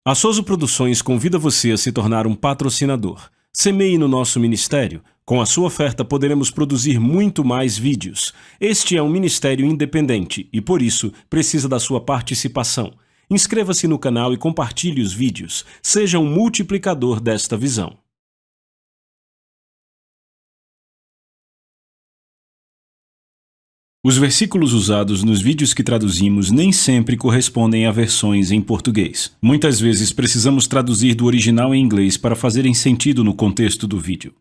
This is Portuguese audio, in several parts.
A Souza Produções convida você a se tornar um patrocinador. Semeie no nosso ministério. Com a sua oferta poderemos produzir muito mais vídeos. Este é um ministério independente e, por isso, precisa da sua participação. Inscreva-se no canal e compartilhe os vídeos. Seja um multiplicador desta visão. Os versículos usados nos vídeos que traduzimos nem sempre correspondem a versões em português. Muitas vezes precisamos traduzir do original em inglês para fazerem sentido no contexto do vídeo.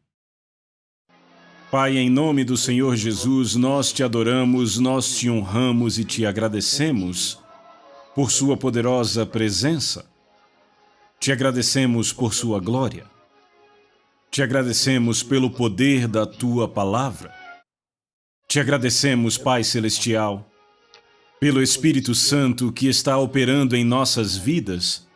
Pai, em nome do Senhor Jesus, nós te adoramos, nós te honramos e te agradecemos por sua poderosa presença. Te agradecemos por sua glória. Te agradecemos pelo poder da tua palavra. Te agradecemos, Pai Celestial, pelo Espírito Santo que está operando em nossas vidas.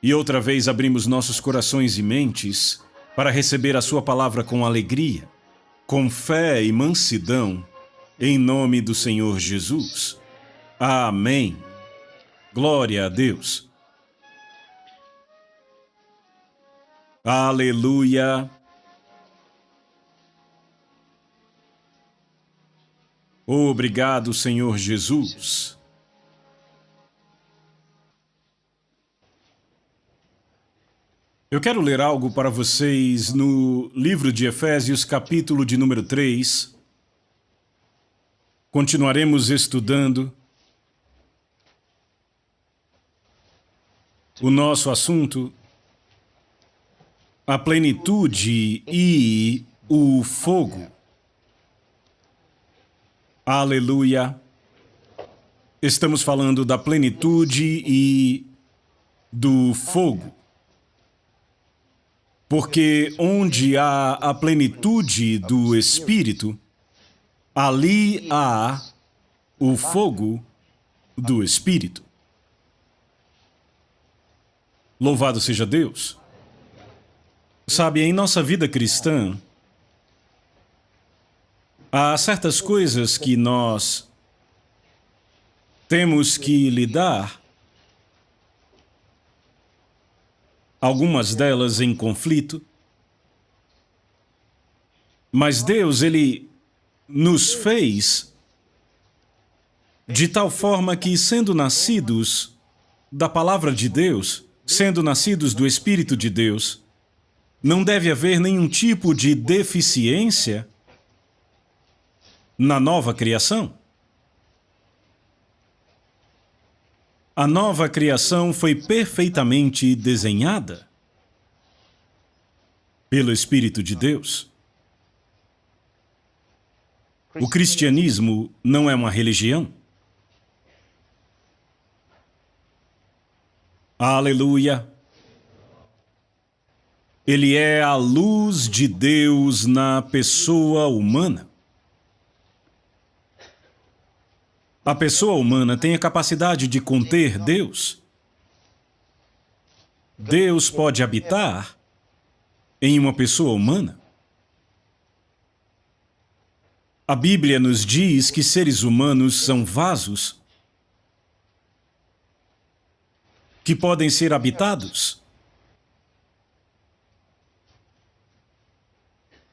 E outra vez abrimos nossos corações e mentes para receber a sua palavra com alegria, com fé e mansidão, em nome do Senhor Jesus. Amém. Glória a Deus. Aleluia. Obrigado, Senhor Jesus. Eu quero ler algo para vocês no livro de Efésios, capítulo de número 3. Continuaremos estudando. O nosso assunto, a plenitude e o fogo. Aleluia! Estamos falando da plenitude e do fogo. Porque onde há a plenitude do Espírito, ali há o fogo do Espírito. Louvado seja Deus! Sabe, em nossa vida cristã, há certas coisas que nós temos que lidar, algumas delas em conflito, mas Deus, Ele nos fez de tal forma que, sendo nascidos da Palavra de Deus, sendo nascidos do Espírito de Deus, não deve haver nenhum tipo de deficiência na nova criação. A nova criação foi perfeitamente desenhada pelo Espírito de Deus. O cristianismo não é uma religião. Aleluia! Ele é a luz de Deus na pessoa humana. A pessoa humana tem a capacidade de conter Deus. Deus pode habitar em uma pessoa humana. A Bíblia nos diz que seres humanos são vasos que podem ser habitados.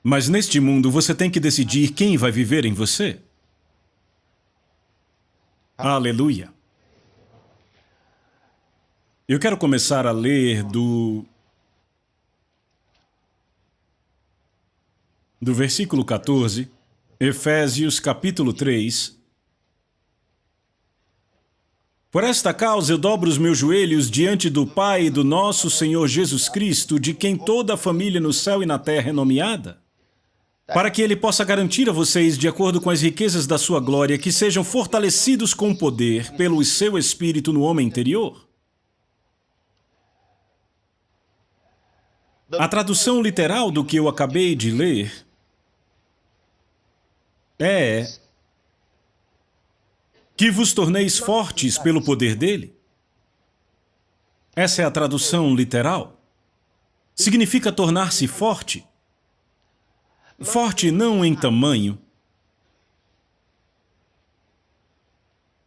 Mas neste mundo você tem que decidir quem vai viver em você. Aleluia! Eu quero começar a ler do versículo 14, Efésios capítulo 3. Por esta causa eu dobro os meus joelhos diante do Pai e do nosso Senhor Jesus Cristo, de quem toda a família no céu e na terra é nomeada, para que Ele possa garantir a vocês, de acordo com as riquezas da sua glória, que sejam fortalecidos com poder pelo seu Espírito no homem interior. A tradução literal do que eu acabei de ler é que vos torneis fortes pelo poder dele. Essa é a tradução literal. Significa tornar-se forte. Forte não em tamanho.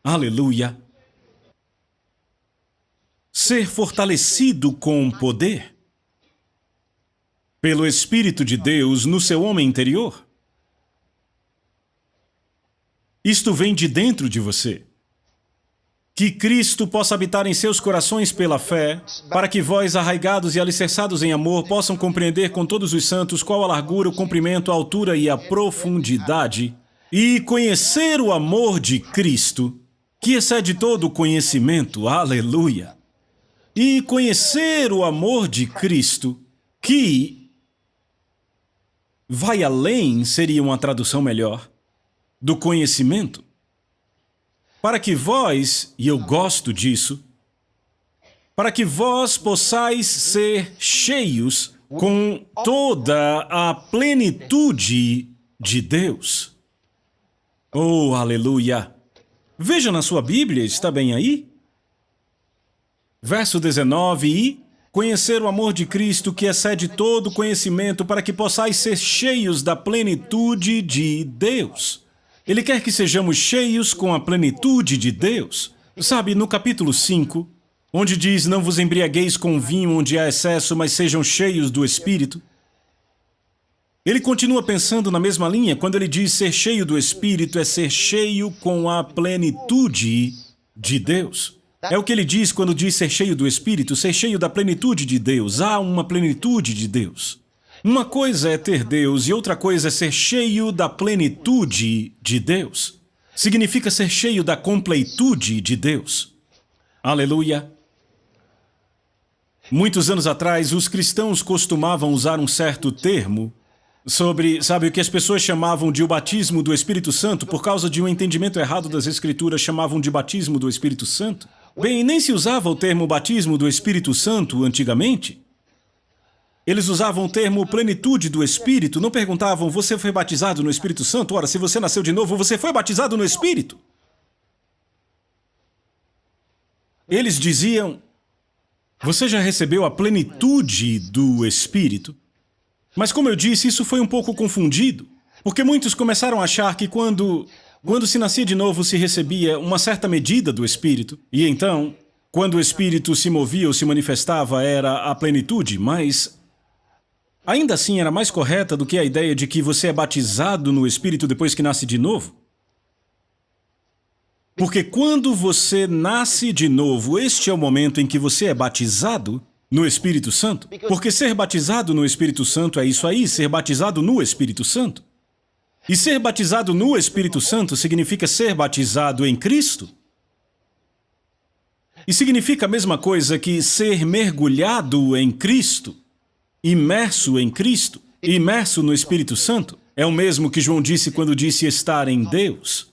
Aleluia. ser fortalecido com poder pelo Espírito de Deus no seu homem interior. Isto vem de dentro de você. Que Cristo possa habitar em seus corações pela fé, para que vós, arraigados e alicerçados em amor, possam compreender com todos os santos qual a largura, o comprimento, a altura e a profundidade, e conhecer o amor de Cristo, que excede todo o conhecimento. Aleluia! E conhecer o amor de Cristo, que vai além, seria uma tradução melhor, do conhecimento. Para que vós, e eu gosto disso, para que vós possais ser cheios com toda a plenitude de Deus. Oh, aleluia! Veja na sua Bíblia, está bem aí? Verso 19, e conhecer o amor de Cristo que excede todo conhecimento, para que possais ser cheios da plenitude de Deus. Ele quer que sejamos cheios com a plenitude de Deus. Sabe, no capítulo 5, onde diz, não vos embriagueis com vinho onde há excesso, mas sejam cheios do Espírito. Ele continua pensando na mesma linha quando ele diz ser cheio do Espírito é ser cheio com a plenitude de Deus. É o que ele diz quando diz ser cheio do Espírito, ser cheio da plenitude de Deus. Há uma plenitude de Deus. Uma coisa é ter Deus e outra coisa é ser cheio da plenitude de Deus. Significa ser cheio da completude de Deus. Aleluia! Muitos anos atrás, os cristãos costumavam usar um certo termo sobre, sabe, o que as pessoas chamavam de o batismo do Espírito Santo, por causa de um entendimento errado das Escrituras, chamavam de batismo do Espírito Santo. Bem, nem se usava o termo batismo do Espírito Santo antigamente. Eles usavam o termo plenitude do Espírito, não perguntavam, você foi batizado no Espírito Santo? Ora, se você nasceu de novo, você foi batizado no Espírito. Eles diziam, você já recebeu a plenitude do Espírito? Mas como eu disse, isso foi um pouco confundido, porque muitos começaram a achar que quando se nascia de novo se recebia uma certa medida do Espírito, e então, quando o Espírito se movia ou se manifestava, era a plenitude, mas ainda assim era mais correta do que a ideia de que você é batizado no Espírito depois que nasce de novo. Porque quando você nasce de novo, este é o momento em que você é batizado no Espírito Santo. Porque ser batizado no Espírito Santo é isso aí, ser batizado no Espírito Santo. E ser batizado no Espírito Santo significa ser batizado em Cristo. E significa a mesma coisa que ser mergulhado em Cristo. Imerso em Cristo, imerso no Espírito Santo, é o mesmo que João disse quando disse estar em Deus.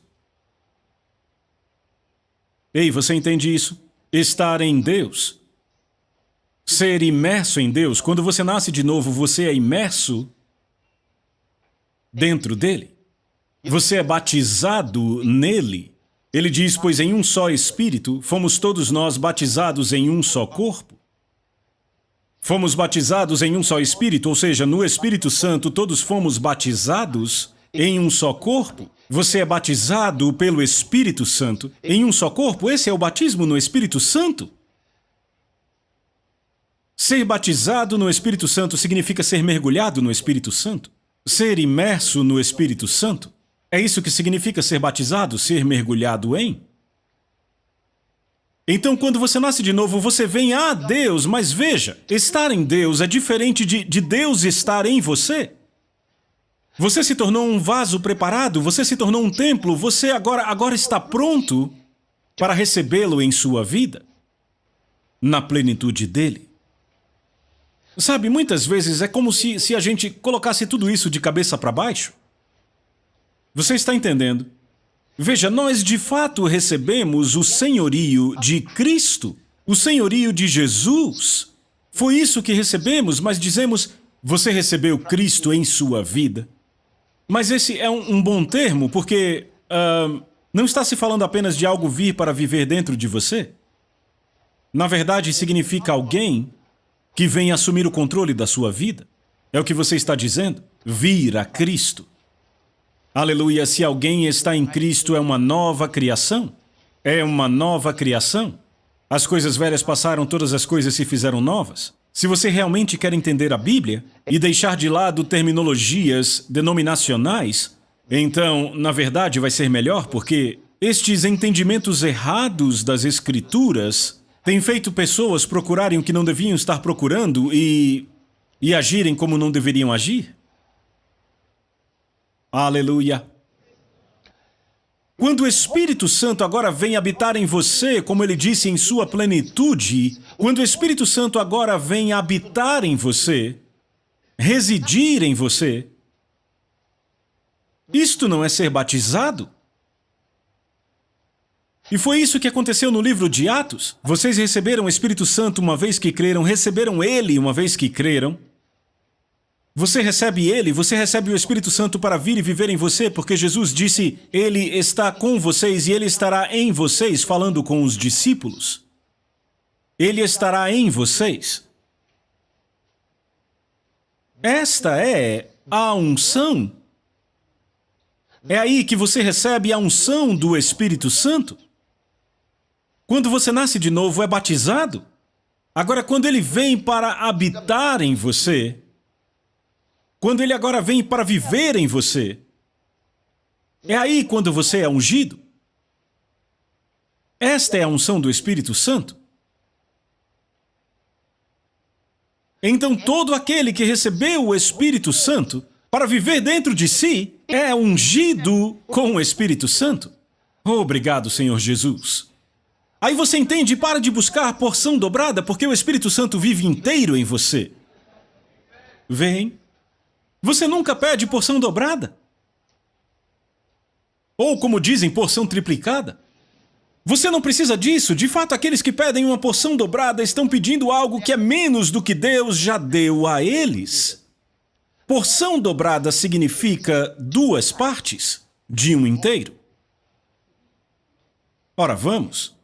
Ei, você entende isso? Estar em Deus. Ser imerso em Deus. Quando você nasce de novo, você é imerso dentro dele. Você é batizado nele. Ele diz, pois em um só Espírito, fomos todos nós batizados em um só corpo. Fomos batizados em um só Espírito, ou seja, no Espírito Santo, todos fomos batizados em um só corpo. Você é batizado pelo Espírito Santo em um só corpo. Esse é o batismo no Espírito Santo. Ser batizado no Espírito Santo significa ser mergulhado no Espírito Santo. Ser imerso no Espírito Santo. É isso que significa ser batizado, ser mergulhado em. Então, quando você nasce de novo, você vem a Deus, mas veja, estar em Deus é diferente de Deus estar em você. Você se tornou um vaso preparado, você se tornou um templo, você agora está pronto para recebê-lo em sua vida, na plenitude dele. Sabe, muitas vezes é como se a gente colocasse tudo isso de cabeça para baixo. Você está entendendo? Veja, nós de fato recebemos o senhorio de Cristo, o senhorio de Jesus. Foi isso que recebemos, mas dizemos, você recebeu Cristo em sua vida. Mas esse é um bom termo, porque não está se falando apenas de algo vir para viver dentro de você. Na verdade, significa alguém que vem assumir o controle da sua vida. É o que você está dizendo? Vir a Cristo. Aleluia, se alguém está em Cristo, é uma nova criação. É uma nova criação. As coisas velhas passaram, todas as coisas se fizeram novas. Se você realmente quer entender a Bíblia e deixar de lado terminologias denominacionais, então, na verdade, vai ser melhor, porque estes entendimentos errados das Escrituras têm feito pessoas procurarem o que não deviam estar procurando e agirem como não deveriam agir. Aleluia! Quando o Espírito Santo agora vem habitar em você, como ele disse em sua plenitude, quando o Espírito Santo agora vem habitar em você, residir em você, isto não é ser batizado? E foi isso que aconteceu no livro de Atos. Vocês receberam o Espírito Santo uma vez que creram, receberam ele uma vez que creram. Você recebe ele, você recebe o Espírito Santo para vir e viver em você, porque Jesus disse, ele está com vocês e ele estará em vocês, falando com os discípulos. Ele estará em vocês. Esta é a unção. É aí que você recebe a unção do Espírito Santo. Quando você nasce de novo, é batizado. Agora, quando ele vem para habitar em você, quando ele agora vem para viver em você, é aí quando você é ungido. Esta é a unção do Espírito Santo. Então, todo aquele que recebeu o Espírito Santo para viver dentro de si é ungido com o Espírito Santo. Obrigado, Senhor Jesus. Aí você entende e para de buscar porção dobrada, porque o Espírito Santo vive inteiro em você. Vem. Você nunca pede porção dobrada. Ou, como dizem, porção triplicada. Você não precisa disso. De fato, aqueles que pedem uma porção dobrada estão pedindo algo que é menos do que Deus já deu a eles. Porção dobrada significa 2 partes de um inteiro. Ora, vamos.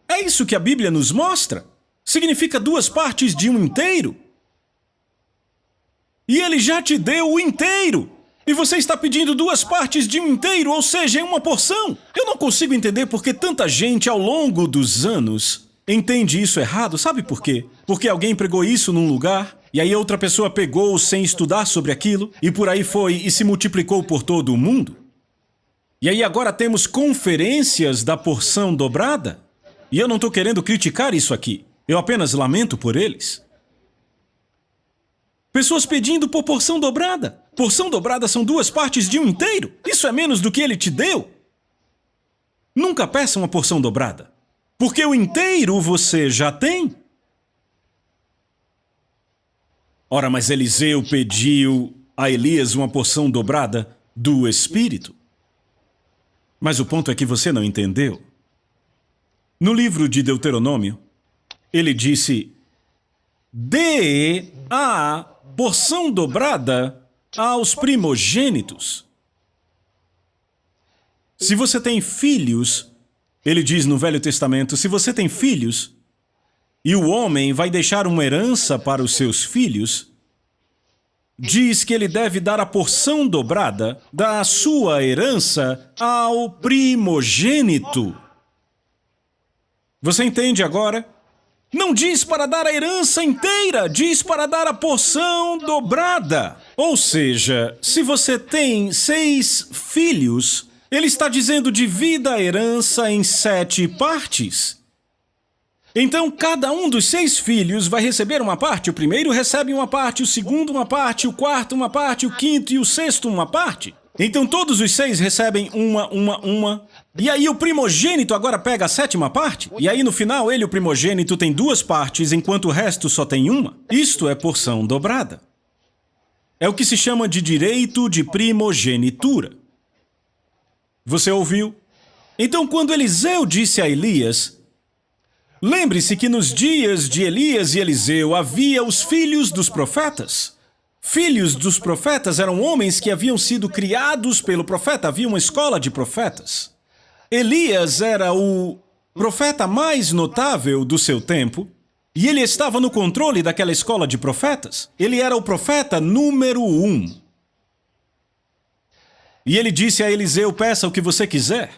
É isso que a Bíblia nos mostra. Significa 2 partes de um inteiro. E ele já te deu o inteiro. E você está pedindo 2 partes de um inteiro, ou seja, em uma porção. Eu não consigo entender por que tanta gente ao longo dos anos entende isso errado. Sabe por quê? Porque alguém pregou isso num lugar, e aí outra pessoa pegou sem estudar sobre aquilo, e por aí foi e se multiplicou por todo o mundo. E aí agora temos conferências da porção dobrada. E eu não estou querendo criticar isso aqui. Eu apenas lamento por eles. Pessoas pedindo por porção dobrada. Porção dobrada são 2 partes de um inteiro. Isso é menos do que ele te deu. Nunca peça uma porção dobrada, porque o inteiro você já tem. Ora, mas Eliseu pediu a Elias uma porção dobrada do Espírito. Mas o ponto é que você não entendeu. No livro de Deuteronômio, ele disse, dê a porção dobrada aos primogênitos. Se você tem filhos, ele diz no Velho Testamento, se você tem filhos, e o homem vai deixar uma herança para os seus filhos, diz que ele deve dar a porção dobrada da sua herança ao primogênito. Você entende agora? Não diz para dar a herança inteira, diz para dar a porção dobrada. Ou seja, se você tem 6 filhos, ele está dizendo divida a herança em 7 partes. Então, cada um dos 6 filhos vai receber uma parte. O primeiro recebe uma parte, o segundo uma parte, o quarto uma parte, o quinto e o sexto uma parte. Então, todos os 6 recebem uma. E aí o primogênito agora pega a 7ª parte. E aí no final ele, o primogênito, tem 2 partes, enquanto o resto só tem uma. Isto é porção dobrada. É o que se chama de direito de primogenitura. Você ouviu? Então, quando Eliseu disse a Elias, lembre-se que nos dias de Elias e Eliseu havia os filhos dos profetas. Filhos dos profetas eram homens que haviam sido criados pelo profeta, havia uma escola de profetas. Elias era o profeta mais notável do seu tempo, e ele estava no controle daquela escola de profetas. Ele era o profeta número 1. E ele disse a Eliseu, peça o que você quiser,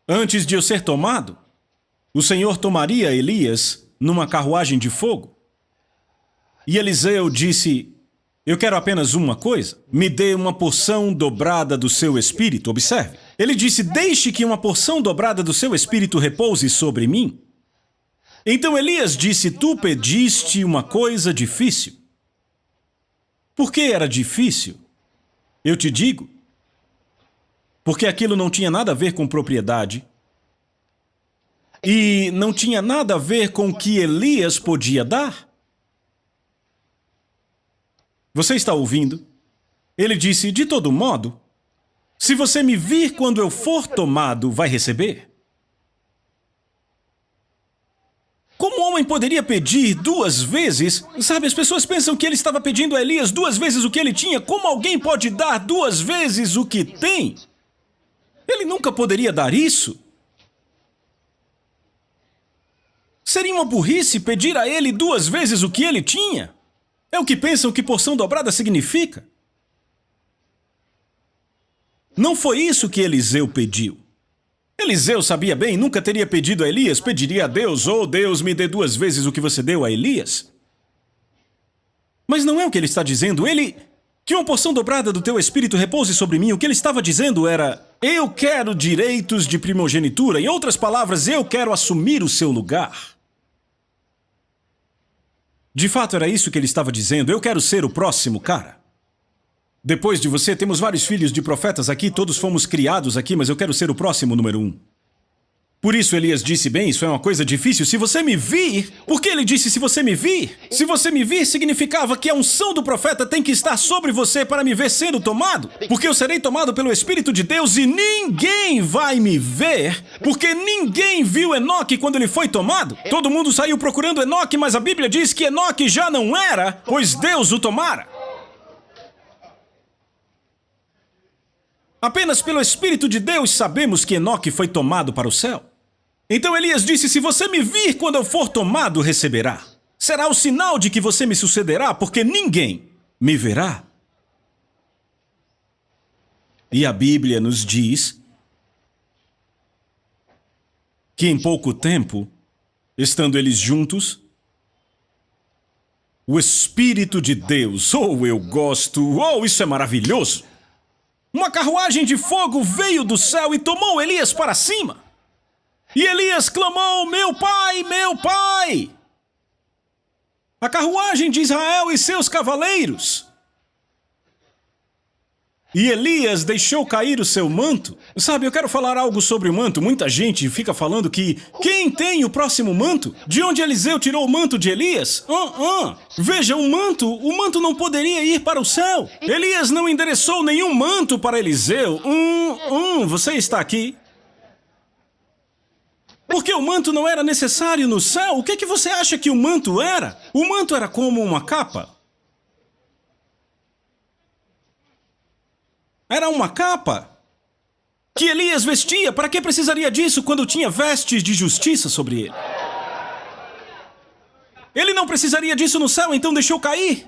antes de eu ser tomado. o Senhor tomaria Elias numa carruagem de fogo? E Eliseu disse: eu quero apenas uma coisa, me dê uma porção dobrada do seu espírito. Observe, ele disse: deixe que uma porção dobrada do seu espírito repouse sobre mim. Então Elias disse: tu pediste uma coisa difícil. Por que era difícil? Eu te digo. Porque aquilo não tinha nada a ver com propriedade. E não tinha nada a ver com o que Elias podia dar. Você está ouvindo? Ele disse: de todo modo, se você me vir quando eu for tomado, vai receber. Como um homem poderia pedir 2 vezes? Sabe, as pessoas pensam que ele estava pedindo a Elias 2 vezes o que ele tinha. Como alguém pode dar 2 vezes o que tem? Ele nunca poderia dar isso. Seria uma burrice pedir a ele 2 vezes o que ele tinha. É o que pensam que porção dobrada significa. Não foi isso que Eliseu pediu. Eliseu sabia bem, nunca teria pedido a Elias, pediria a Deus: oh Deus, me dê 2 vezes o que você deu a Elias. Mas não é o que ele está dizendo. Que uma porção dobrada do teu espírito repouse sobre mim. O que ele estava dizendo era: eu quero direitos de primogenitura. Em outras palavras, eu quero assumir o seu lugar. De fato, era isso que ele estava dizendo. Eu quero ser o próximo cara. Depois de você, temos vários filhos de profetas aqui, todos fomos criados aqui, mas eu quero ser o próximo número 1. Por isso Elias disse: bem, isso é uma coisa difícil. Se você me vir... Por que ele disse se você me vir? Se você me vir, significava que a unção do profeta tem que estar sobre você para me ver sendo tomado. Porque eu serei tomado pelo Espírito de Deus e ninguém vai me ver, porque ninguém viu Enoque quando ele foi tomado. Todo mundo saiu procurando Enoque, mas a Bíblia diz que Enoque já não era, pois Deus o tomara. Apenas pelo Espírito de Deus sabemos que Enoque foi tomado para o céu. Então Elias disse: se você me vir quando eu for tomado, receberá. Será o sinal de que você me sucederá, porque ninguém me verá. E a Bíblia nos diz que em pouco tempo, estando eles juntos, o Espírito de Deus, eu gosto, isso é maravilhoso. Uma carruagem de fogo veio do céu e tomou Elias para cima. E Elias clamou: meu pai, meu pai! A carruagem de Israel e seus cavaleiros. E Elias deixou cair o seu manto. Sabe, eu quero falar algo sobre o manto. Muita gente fica falando que quem tem o próximo manto? De onde Eliseu tirou o manto de Elias? Veja, o manto não poderia ir para o céu. Elias não endereçou nenhum manto para Eliseu. Você está aqui? Porque o manto não era necessário no céu. O que você acha que o manto era? O manto era como uma capa. Era uma capa que Elias vestia. Para que precisaria disso quando tinha vestes de justiça sobre ele? Ele não precisaria disso no céu, então deixou cair.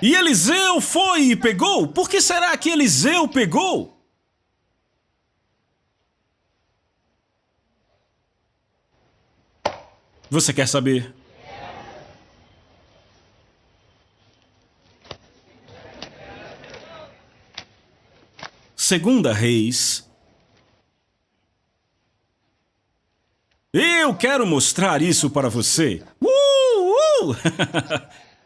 E Eliseu foi e pegou. Por que será que Eliseu pegou? Você quer saber? Segunda Reis. Eu quero mostrar isso para você.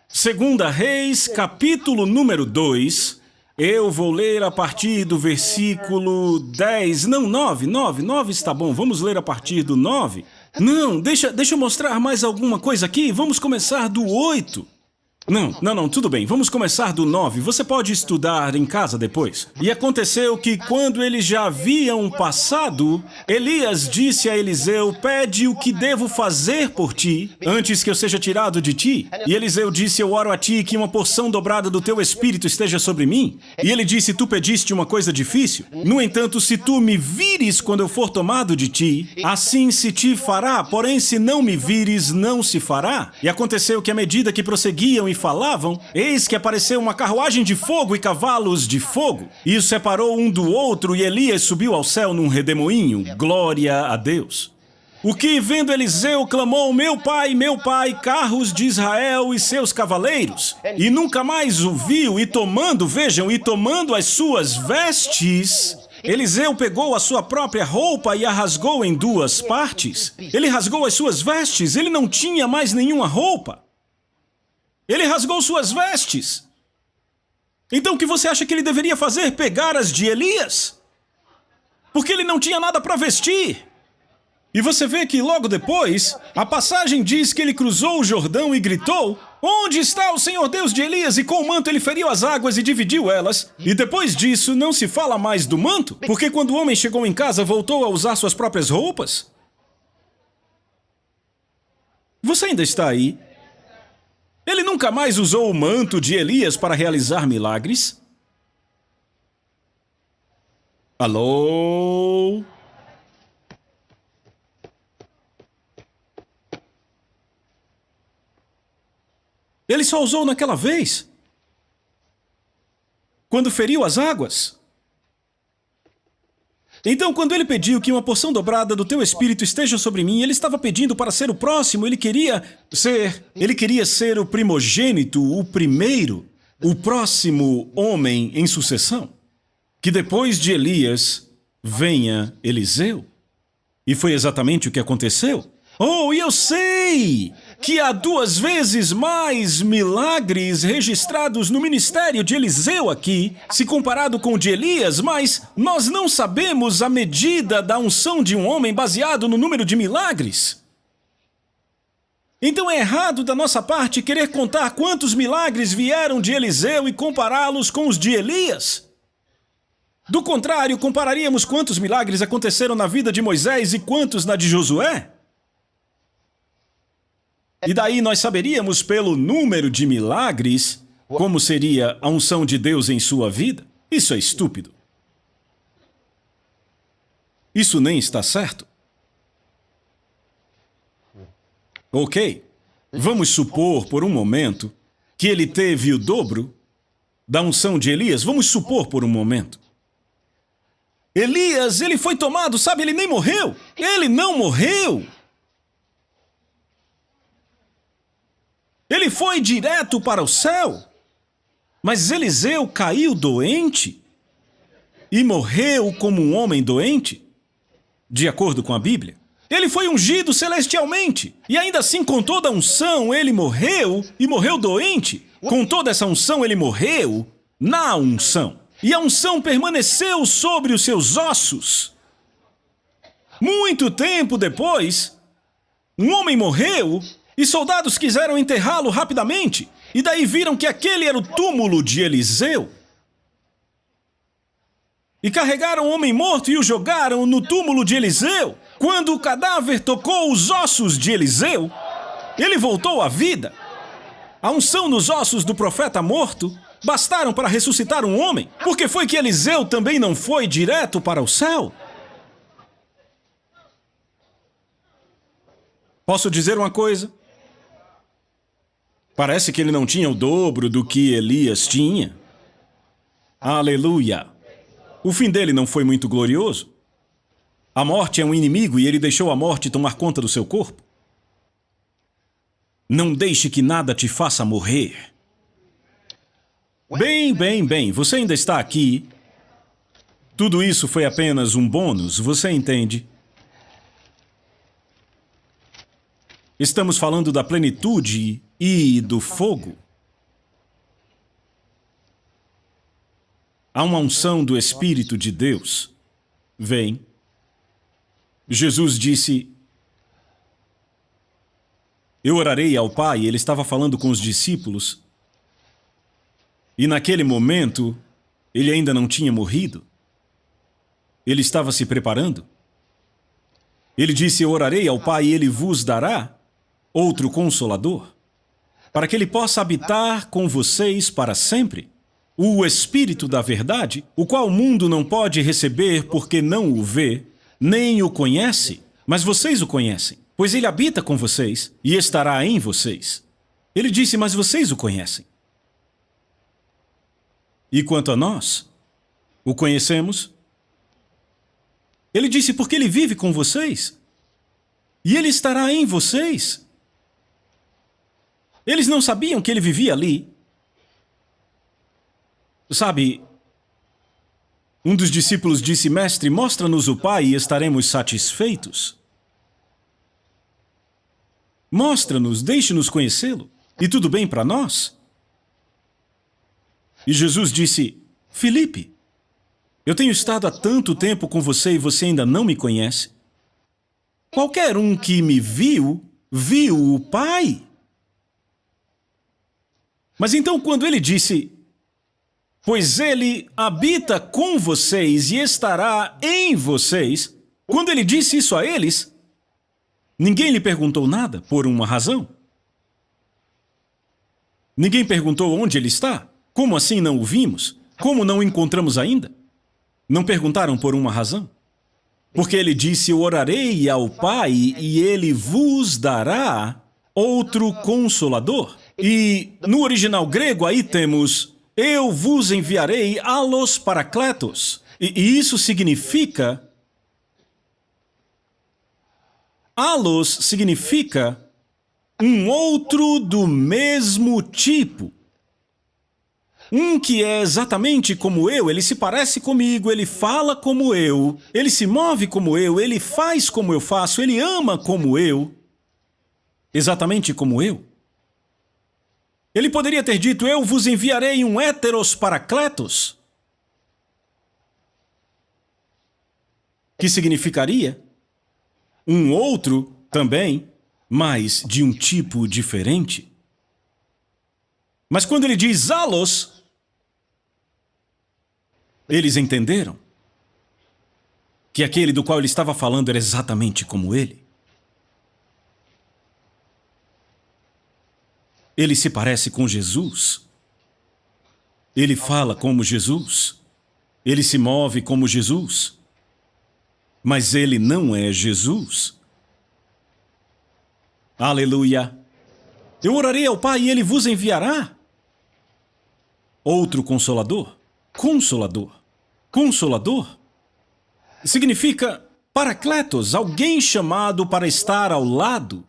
Segunda Reis, capítulo número 2. Eu vou ler a partir do versículo 10. Não, 9 está bom. Vamos ler a partir do 9. Não, deixa eu mostrar mais alguma coisa aqui. Vamos começar do 8. Não, tudo bem. Vamos começar do 9. Você pode estudar em casa depois. E aconteceu que quando eles já haviam passado, Elias disse a Eliseu: pede o que devo fazer por ti, antes que eu seja tirado de ti. E Eliseu disse: eu oro a ti que uma porção dobrada do teu espírito esteja sobre mim. E ele disse: tu pediste uma coisa difícil. No entanto, se tu me vires quando eu for tomado de ti, assim se te fará. Porém, se não me vires, não se fará. E aconteceu que à medida que prosseguiam e falavam, eis que apareceu uma carruagem de fogo e cavalos de fogo. E os separou um do outro, e Elias subiu ao céu num redemoinho. Glória a Deus. O que, vendo Eliseu, clamou, meu pai, carros de Israel e seus cavaleiros. E nunca mais o viu, e tomando as suas vestes, Eliseu pegou a sua própria roupa e a rasgou em duas partes. Ele rasgou as suas vestes, ele não tinha mais nenhuma roupa. Ele rasgou suas vestes. Então o que você acha que ele deveria fazer? Pegar as de Elias? Porque ele não tinha nada para vestir. E você vê que logo depois, a passagem diz que ele cruzou o Jordão e gritou, onde está o Senhor Deus de Elias? E com o manto ele feriu as águas e dividiu elas. E depois disso, não se fala mais do manto, porque quando o homem chegou em casa, voltou a usar suas próprias roupas. Você ainda está aí? Ele nunca mais usou o manto de Elias para realizar milagres? Alô? Ele só usou naquela vez, quando feriu as águas. Então, quando ele pediu que uma porção dobrada do teu espírito esteja sobre mim, ele estava pedindo para ser o próximo, ele queria ser o primogênito, o primeiro, o próximo homem em sucessão. Que depois de Elias venha Eliseu. E foi exatamente o que aconteceu. Oh, e eu sei que há 2 vezes mais milagres registrados no ministério de Eliseu aqui, se comparado com o de Elias, mas nós não sabemos a medida da unção de um homem baseado no número de milagres. Então é errado da nossa parte querer contar quantos milagres vieram de Eliseu e compará-los com os de Elias. Do contrário, compararíamos quantos milagres aconteceram na vida de Moisés e quantos na de Josué. E daí nós saberíamos pelo número de milagres como seria a unção de Deus em sua vida. Isso é estúpido. Isso nem está certo. Ok, vamos supor por um momento que ele teve o dobro da unção de Elias. Vamos supor por um momento. Elias, ele foi tomado, sabe, ele nem morreu. Ele não morreu. Ele foi direto para o céu, mas Eliseu caiu doente e morreu como um homem doente, de acordo com a Bíblia. Ele foi ungido celestialmente, e ainda assim com toda a unção ele morreu, e morreu doente. Com toda essa unção ele morreu na unção, e a unção permaneceu sobre os seus ossos. Muito tempo depois, um homem morreu, e soldados quiseram enterrá-lo rapidamente, e daí viram que aquele era o túmulo de Eliseu. E carregaram o homem morto e o jogaram no túmulo de Eliseu. Quando o cadáver tocou os ossos de Eliseu, ele voltou à vida. A unção nos ossos do profeta morto bastaram para ressuscitar um homem. Por que foi que Eliseu também não foi direto para o céu? Posso dizer uma coisa? Parece que ele não tinha o dobro do que Elias tinha. Aleluia! O fim dele não foi muito glorioso. A morte é um inimigo e ele deixou a morte tomar conta do seu corpo. Não deixe que nada te faça morrer. Bem, você ainda está aqui. Tudo isso foi apenas um bônus, você entende? Estamos falando da plenitude e do fogo. Há uma unção do Espírito de Deus. Vem. Jesus disse, eu orarei ao Pai, ele estava falando com os discípulos, e naquele momento, ele ainda não tinha morrido. Ele estava se preparando. Ele disse, eu orarei ao Pai e ele vos dará outro Consolador, para que ele possa habitar com vocês para sempre. O Espírito da Verdade, o qual o mundo não pode receber porque não o vê, nem o conhece, mas vocês o conhecem, pois ele habita com vocês e estará em vocês. Ele disse, mas vocês o conhecem. E quanto a nós, o conhecemos? Ele disse, porque ele vive com vocês. E ele estará em vocês. Eles não sabiam que ele vivia ali. Sabe, um dos discípulos disse, mestre, mostra-nos o Pai e estaremos satisfeitos. Mostra-nos, deixe-nos conhecê-lo. E tudo bem para nós? E Jesus disse, Filipe, eu tenho estado há tanto tempo com você e você ainda não me conhece. Qualquer um que me viu, viu o Pai. Mas então quando ele disse, pois ele habita com vocês e estará em vocês, quando ele disse isso a eles, ninguém lhe perguntou nada por uma razão. Ninguém perguntou onde ele está. Como assim não o vimos? Como não o encontramos ainda? Não perguntaram por uma razão. Porque ele disse, eu orarei ao Pai e ele vos dará outro Consolador. E no original grego aí temos, eu vos enviarei allos parakletos. E isso significa, allos significa um outro do mesmo tipo. Um que é exatamente como eu, ele se parece comigo, ele fala como eu, ele se move como eu, ele faz como eu faço, ele ama como eu, exatamente como eu. Ele poderia ter dito, eu vos enviarei um heteros parakletos, que significaria um outro também, mas de um tipo diferente. Mas quando ele diz allos, eles entenderam que aquele do qual ele estava falando era exatamente como ele. Ele se parece com Jesus. Ele fala como Jesus. Ele se move como Jesus. Mas ele não é Jesus. Aleluia! Eu orarei ao Pai e ele vos enviará outro Consolador. Consolador. Consolador significa parakletos, alguém chamado para estar ao lado.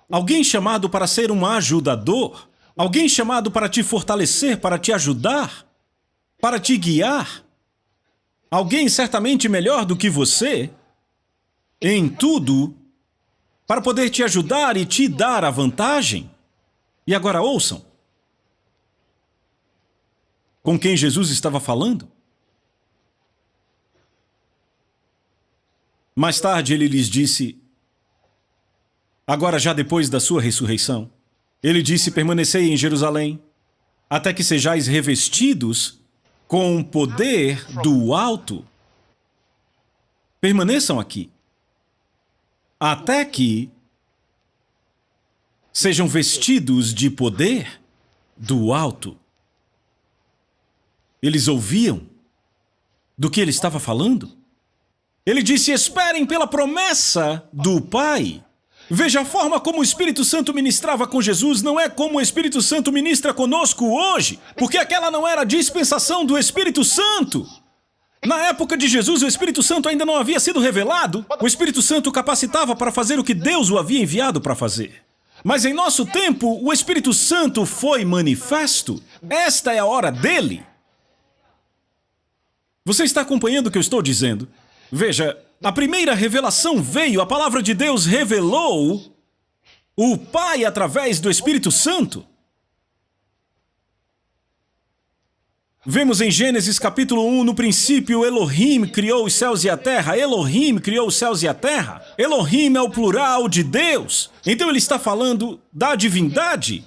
Alguém chamado para ser um ajudador. Alguém chamado para te fortalecer, para te ajudar, para te guiar. Alguém certamente melhor do que você em tudo, para poder te ajudar e te dar a vantagem. E agora ouçam. Com quem Jesus estava falando? Mais tarde ele lhes disse, agora já depois da sua ressurreição, ele disse, permanecei em Jerusalém, até que sejais revestidos com o poder do alto. Permaneçam aqui, até que sejam vestidos de poder do alto. Eles ouviam do que ele estava falando? Ele disse, esperem pela promessa do Pai. Veja a forma como o Espírito Santo ministrava com Jesus, não é como o Espírito Santo ministra conosco hoje, porque aquela não era a dispensação do Espírito Santo. Na época de Jesus, o Espírito Santo ainda não havia sido revelado. O Espírito Santo o capacitava para fazer o que Deus o havia enviado para fazer. Mas em nosso tempo, o Espírito Santo foi manifesto. Esta é a hora dele. Você está acompanhando o que eu estou dizendo? Veja, a primeira revelação veio, a palavra de Deus revelou o Pai através do Espírito Santo. Vemos em Gênesis capítulo 1, no princípio, Elohim criou os céus e a terra. Elohim criou os céus e a terra. Elohim é o plural de Deus. Então ele está falando da divindade.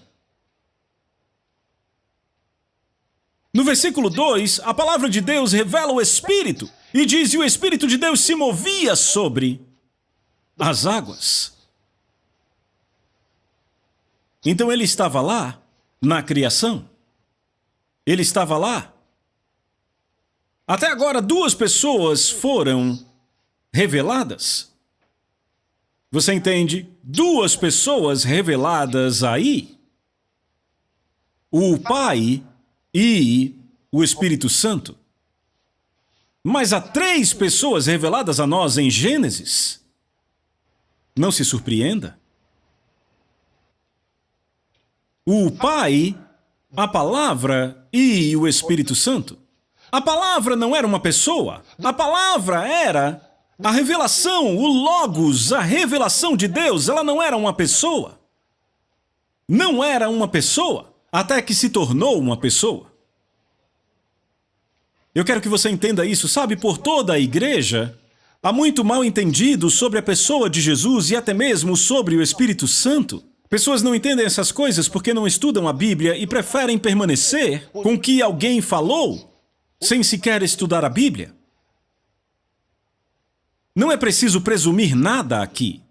No versículo 2, a palavra de Deus revela o Espírito. E diz, e o Espírito de Deus se movia sobre as águas. Então ele estava lá, na criação. Ele estava lá. Até agora, 2 pessoas foram reveladas. Você entende? 2 pessoas reveladas aí. o Pai e o Espírito Santo. Mas há 3 pessoas reveladas a nós em Gênesis. Não se surpreenda. O Pai, a Palavra e o Espírito Santo. A Palavra não era uma pessoa. A Palavra era a revelação, o Logos, a revelação de Deus. Ela não era uma pessoa. Não era uma pessoa, até que se tornou uma pessoa. Eu quero que você entenda isso, sabe? Por toda a igreja, há muito mal entendido sobre a pessoa de Jesus e até mesmo sobre o Espírito Santo. Pessoas não entendem essas coisas porque não estudam a Bíblia e preferem permanecer com o que alguém falou, sem sequer estudar a Bíblia. Não é preciso presumir nada aqui.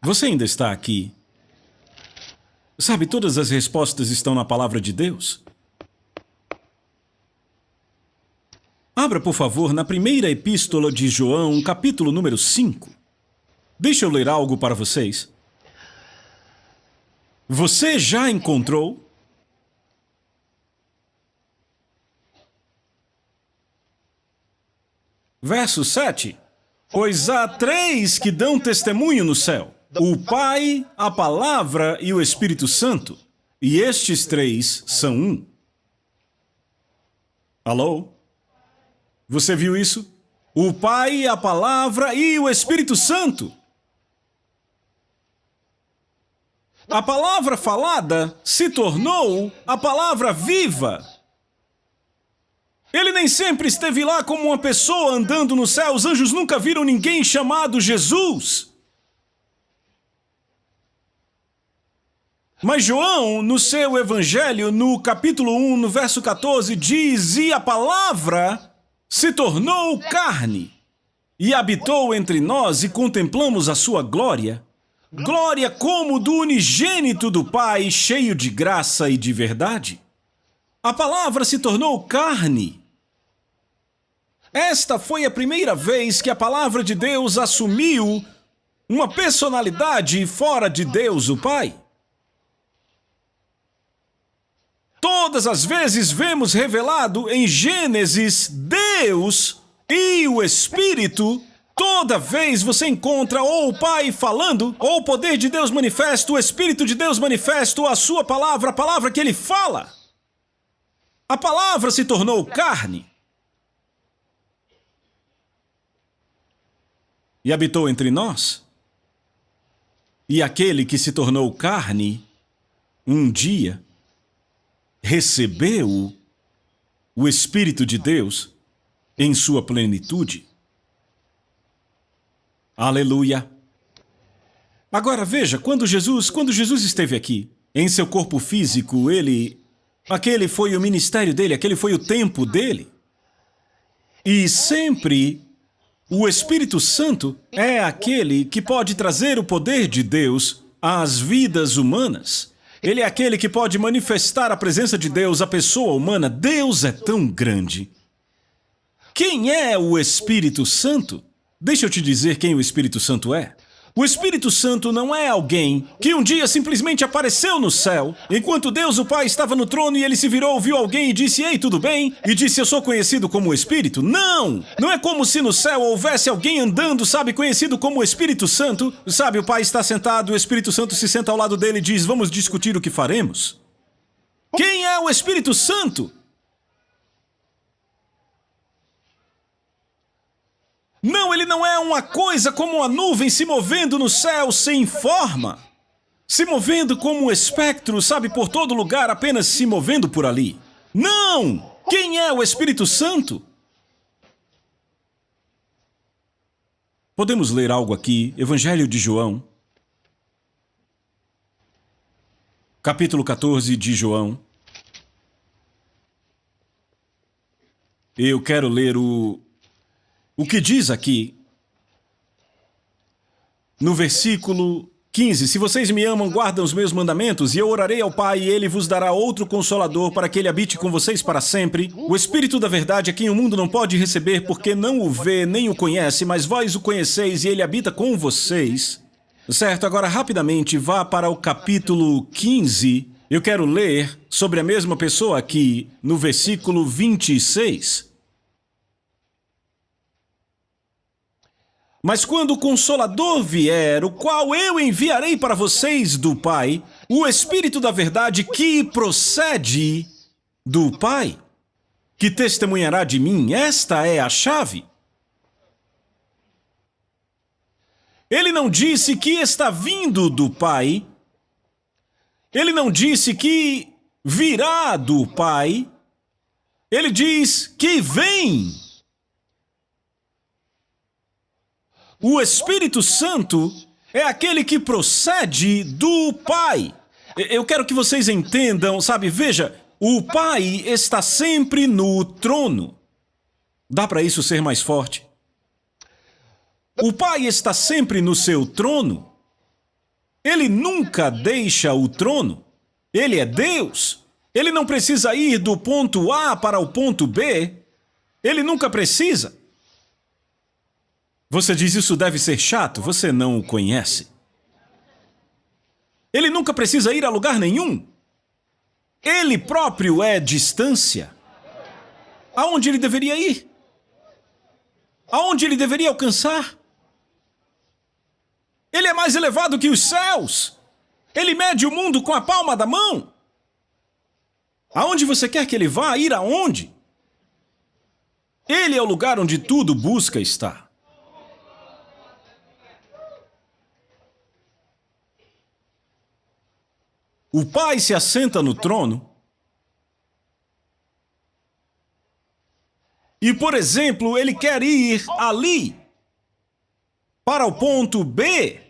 Você ainda está aqui? Sabe, todas as respostas estão na palavra de Deus. Abra, por favor, na primeira epístola de João, capítulo número 5. Deixa eu ler algo para vocês. Você já encontrou? Verso 7. Pois há 3 que dão testemunho no céu: o Pai, a Palavra e o Espírito Santo. E estes 3 são um. Alô? Você viu isso? O Pai, a Palavra e o Espírito Santo. A palavra falada se tornou a palavra viva. Ele nem sempre esteve lá como uma pessoa andando no céu. Os anjos nunca viram ninguém chamado Jesus. Mas João, no seu evangelho, no capítulo 1, no verso 14, diz: e a palavra se tornou carne e habitou entre nós e contemplamos a sua glória. Glória como do unigênito do Pai, cheio de graça e de verdade. A palavra se tornou carne. Esta foi a primeira vez que a palavra de Deus assumiu uma personalidade fora de Deus, o Pai. Todas as vezes vemos revelado em Gênesis Deus e o Espírito. Toda vez você encontra ou o Pai falando, ou o poder de Deus manifesto, o Espírito de Deus manifesto, a sua palavra, a palavra que ele fala. A palavra se tornou carne e habitou entre nós. E aquele que se tornou carne, um dia, recebeu o Espírito de Deus em sua plenitude. Aleluia! Agora veja, quando Jesus esteve aqui, em seu corpo físico, aquele foi o ministério dele, aquele foi o tempo dele. E sempre o Espírito Santo é aquele que pode trazer o poder de Deus às vidas humanas. Ele é aquele que pode manifestar a presença de Deus à pessoa humana. Deus é tão grande. Quem é o Espírito Santo? Deixa eu te dizer quem o Espírito Santo é. O Espírito Santo não é alguém que um dia simplesmente apareceu no céu, enquanto Deus, o Pai, estava no trono e ele se virou, viu alguém e disse: ei, tudo bem? E disse: eu sou conhecido como o Espírito. Não! Não é como se no céu houvesse alguém andando, sabe, conhecido como o Espírito Santo. Sabe, o Pai está sentado, o Espírito Santo se senta ao lado dele e diz: vamos discutir o que faremos. Quem é o Espírito Santo? Não, ele não é uma coisa como uma nuvem se movendo no céu sem forma. Se movendo como um espectro, sabe, por todo lugar, apenas se movendo por ali. Não! Quem é o Espírito Santo? Podemos ler algo aqui, Evangelho de João. Capítulo 14 de João. Eu quero ler o o que diz aqui no versículo 15: se vocês me amam, guardam os meus mandamentos, e eu orarei ao Pai, e ele vos dará outro Consolador, para que ele habite com vocês para sempre. O Espírito da verdade, a quem o mundo não pode receber, porque não o vê nem o conhece, mas vós o conheceis, e ele habita com vocês. Certo, agora rapidamente vá para o capítulo 15. Eu quero ler sobre a mesma pessoa aqui, no versículo 26. Mas quando o Consolador vier, o qual eu enviarei para vocês do Pai, o Espírito da verdade que procede do Pai, que testemunhará de mim, esta é a chave. Ele não disse que está vindo do Pai, ele não disse que virá do Pai, ele diz que vem. O Espírito Santo é aquele que procede do Pai. Eu quero que vocês entendam, sabe? Veja, o Pai está sempre no trono. Dá para isso ser mais forte? O Pai está sempre no seu trono. Ele nunca deixa o trono. Ele é Deus. Ele não precisa ir do ponto A para o ponto B. Ele nunca precisa. Você diz isso deve ser chato? Você não o conhece. Ele nunca precisa ir a lugar nenhum. Ele próprio é distância. Aonde ele deveria ir? Aonde ele deveria alcançar? Ele é mais elevado que os céus. Ele mede o mundo com a palma da mão. Aonde você quer que ele vá? Ir aonde? Ele é o lugar onde tudo busca estar. O Pai se assenta no trono e, por exemplo, ele quer ir ali para o ponto B.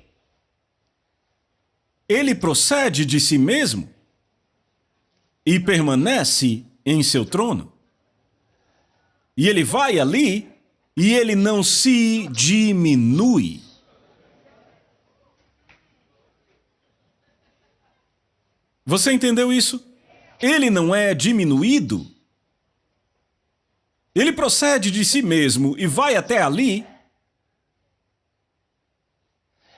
Ele procede de si mesmo e permanece em seu trono. E ele vai ali e ele não se diminui. Você entendeu isso? Ele não é diminuído. Ele procede de si mesmo e vai até ali.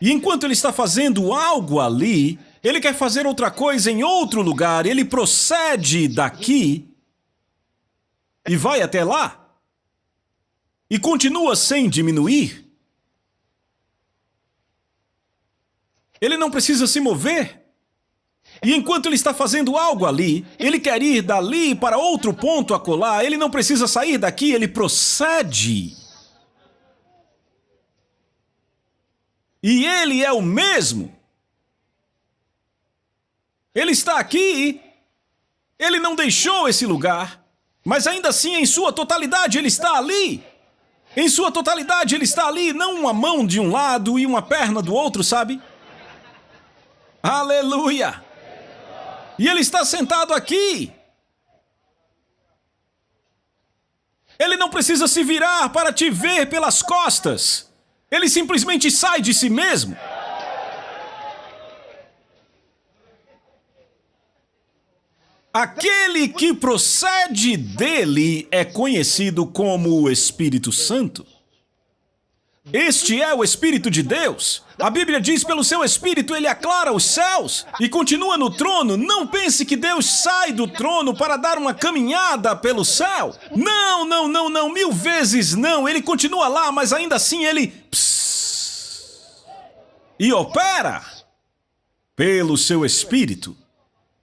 E enquanto ele está fazendo algo ali, ele quer fazer outra coisa em outro lugar. Ele procede daqui e vai até lá. E continua sem diminuir. Ele não precisa se mover. E enquanto ele está fazendo algo ali, ele quer ir dali para outro ponto acolá, ele não precisa sair daqui, ele procede. E ele é o mesmo. Ele está aqui, ele não deixou esse lugar, mas ainda assim, em sua totalidade, ele está ali. Em sua totalidade, ele está ali, não uma mão de um lado e uma perna do outro, sabe? Aleluia! E ele está sentado aqui. Ele não precisa se virar para te ver pelas costas. Ele simplesmente sai de si mesmo. Aquele que procede dele é conhecido como o Espírito Santo. Este é o Espírito de Deus. A Bíblia diz, pelo seu Espírito ele aclara os céus e continua no trono. Não pense que Deus sai do trono para dar uma caminhada pelo céu. Não, não, não, não, 1000 vezes não. Ele continua lá, mas ainda assim ele... e opera pelo seu Espírito.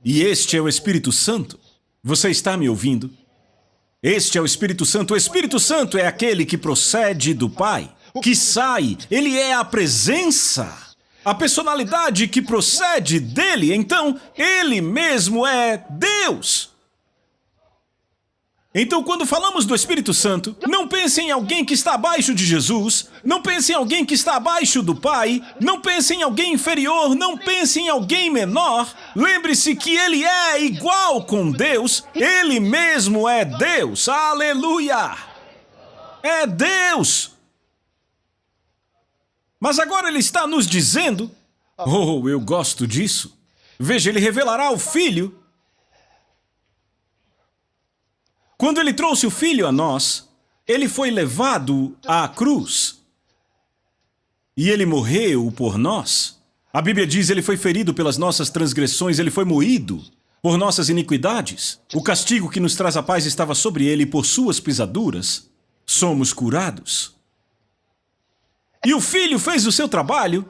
E este é o Espírito Santo. Você está me ouvindo? Este é o Espírito Santo. O Espírito Santo é aquele que procede do Pai. Que sai, ele é a presença, a personalidade que procede dele, então ele mesmo é Deus. Então, quando falamos do Espírito Santo, não pense em alguém que está abaixo de Jesus, não pense em alguém que está abaixo do Pai, não pense em alguém inferior, não pense em alguém menor. Lembre-se que ele é igual com Deus, ele mesmo é Deus. Aleluia! É Deus! Mas agora ele está nos dizendo... Oh, eu gosto disso. Veja, ele revelará o Filho. Quando ele trouxe o Filho a nós, ele foi levado à cruz. E ele morreu por nós. A Bíblia diz, ele foi ferido pelas nossas transgressões, ele foi moído por nossas iniquidades. O castigo que nos traz a paz estava sobre ele, e por suas pisaduras somos curados. E o Filho fez o seu trabalho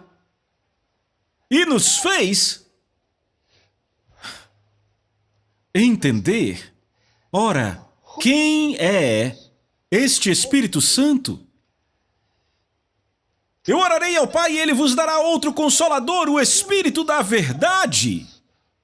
e nos fez entender, ora, quem é este Espírito Santo? Eu orarei ao Pai e Ele vos dará outro Consolador, o Espírito da verdade,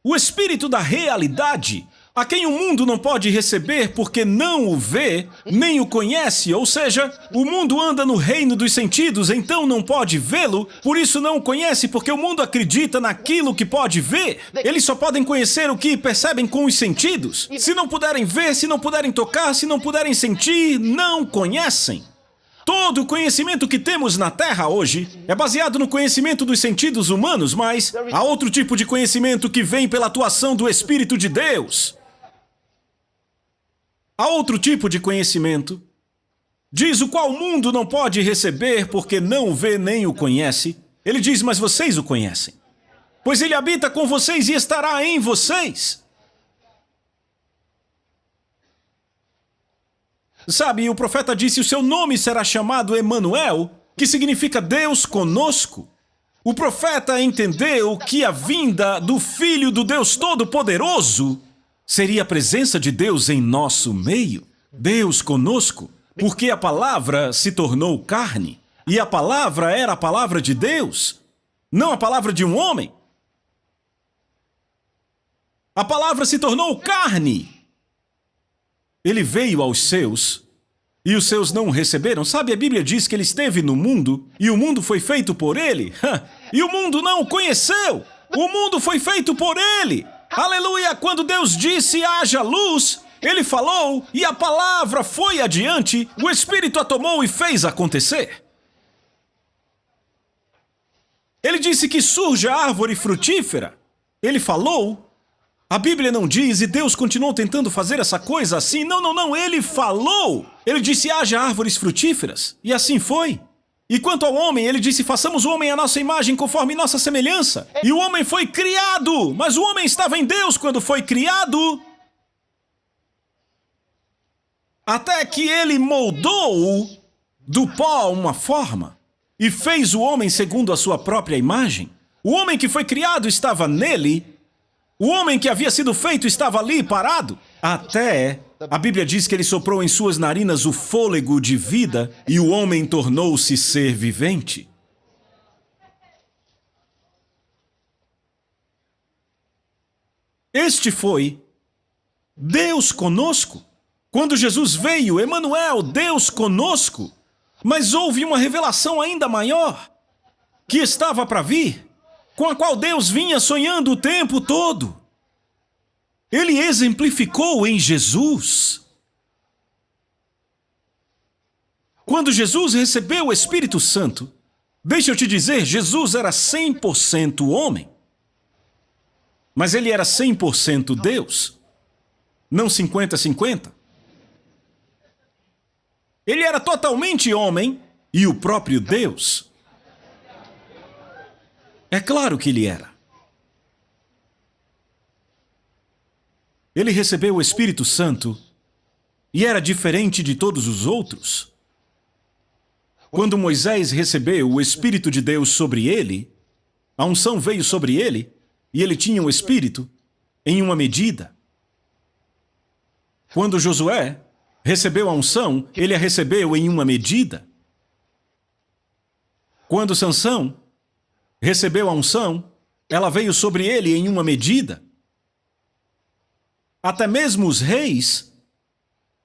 o Espírito da realidade, a quem o mundo não pode receber porque não o vê, nem o conhece, ou seja, o mundo anda no reino dos sentidos, então não pode vê-lo, por isso não o conhece, porque o mundo acredita naquilo que pode ver. Eles só podem conhecer o que percebem com os sentidos. Se não puderem ver, se não puderem tocar, se não puderem sentir, não conhecem. Todo o conhecimento que temos na Terra hoje é baseado no conhecimento dos sentidos humanos, mas há outro tipo de conhecimento que vem pela atuação do Espírito de Deus. Há outro tipo de conhecimento, diz o qual o mundo não pode receber porque não o vê nem o conhece. Ele diz, mas vocês o conhecem, pois ele habita com vocês e estará em vocês. Sabe, o profeta disse, o seu nome será chamado Emanuel, que significa Deus conosco. O profeta entendeu que a vinda do Filho do Deus Todo-Poderoso seria a presença de Deus em nosso meio. Deus conosco, porque a palavra se tornou carne. E a palavra era a palavra de Deus, não a palavra de um homem. A palavra se tornou carne. Ele veio aos seus, e os seus não o receberam. Sabe, a Bíblia diz que ele esteve no mundo, e o mundo foi feito por ele. E o mundo não o conheceu. O mundo foi feito por ele. Aleluia! Quando Deus disse, haja luz, ele falou, e a palavra foi adiante, o Espírito a tomou e fez acontecer. Ele disse que surja árvore frutífera. Ele falou. A Bíblia não diz, e Deus continuou tentando fazer essa coisa assim. Não, não, não, ele falou. Ele disse, haja árvores frutíferas. E assim foi. E quanto ao homem, ele disse, façamos o homem à nossa imagem, conforme nossa semelhança. E o homem foi criado, mas o homem estava em Deus quando foi criado. Até que ele moldou do pó uma forma e fez o homem segundo a sua própria imagem. O homem que foi criado estava nele. O homem que havia sido feito estava ali parado. Até, a Bíblia diz que ele soprou em suas narinas o fôlego de vida e o homem tornou-se ser vivente. Este foi Deus conosco. Quando Jesus veio, Emanuel, Deus conosco. Mas houve uma revelação ainda maior, que estava para vir, com a qual Deus vinha sonhando o tempo todo. Ele exemplificou em Jesus. Quando Jesus recebeu o Espírito Santo, deixa eu te dizer, Jesus era 100% homem. Mas ele era 100% Deus. Não 50-50. Ele era totalmente homem e o próprio Deus. É claro que ele era. Ele recebeu o Espírito Santo e era diferente de todos os outros. Quando Moisés recebeu o Espírito de Deus sobre ele, a unção veio sobre ele e ele tinha o Espírito em uma medida. Quando Josué recebeu a unção, ele a recebeu em uma medida. Quando Sansão recebeu a unção, ela veio sobre ele em uma medida. Até mesmo os reis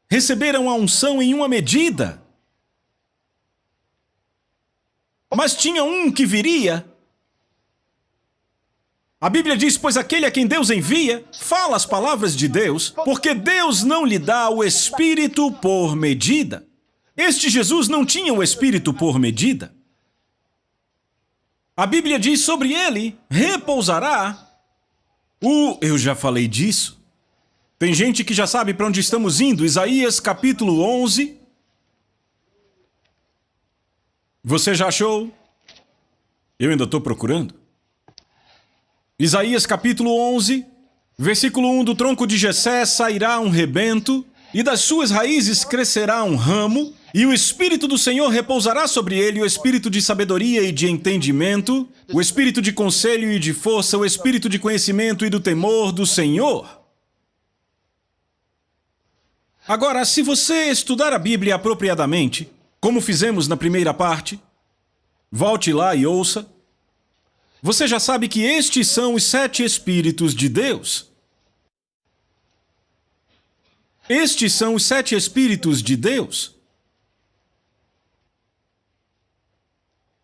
receberam a unção em uma medida. Mas tinha um que viria. A Bíblia diz, pois aquele a quem Deus envia, fala as palavras de Deus, porque Deus não lhe dá o Espírito por medida. Este Jesus não tinha o Espírito por medida. A Bíblia diz sobre ele, repousará. Eu já falei disso. Tem gente que já sabe para onde estamos indo. Isaías capítulo 11. Você já achou? Eu ainda estou procurando. Isaías capítulo 11, versículo 1. Do tronco de Jessé sairá um rebento, e das suas raízes crescerá um ramo, e o Espírito do Senhor repousará sobre ele, o Espírito de sabedoria e de entendimento, o Espírito de conselho e de força, o Espírito de conhecimento e do temor do Senhor. Agora, se você estudar a Bíblia apropriadamente, como fizemos na primeira parte, volte lá e ouça, você já sabe que estes são os 7 Espíritos de Deus. Estes são os 7 Espíritos de Deus.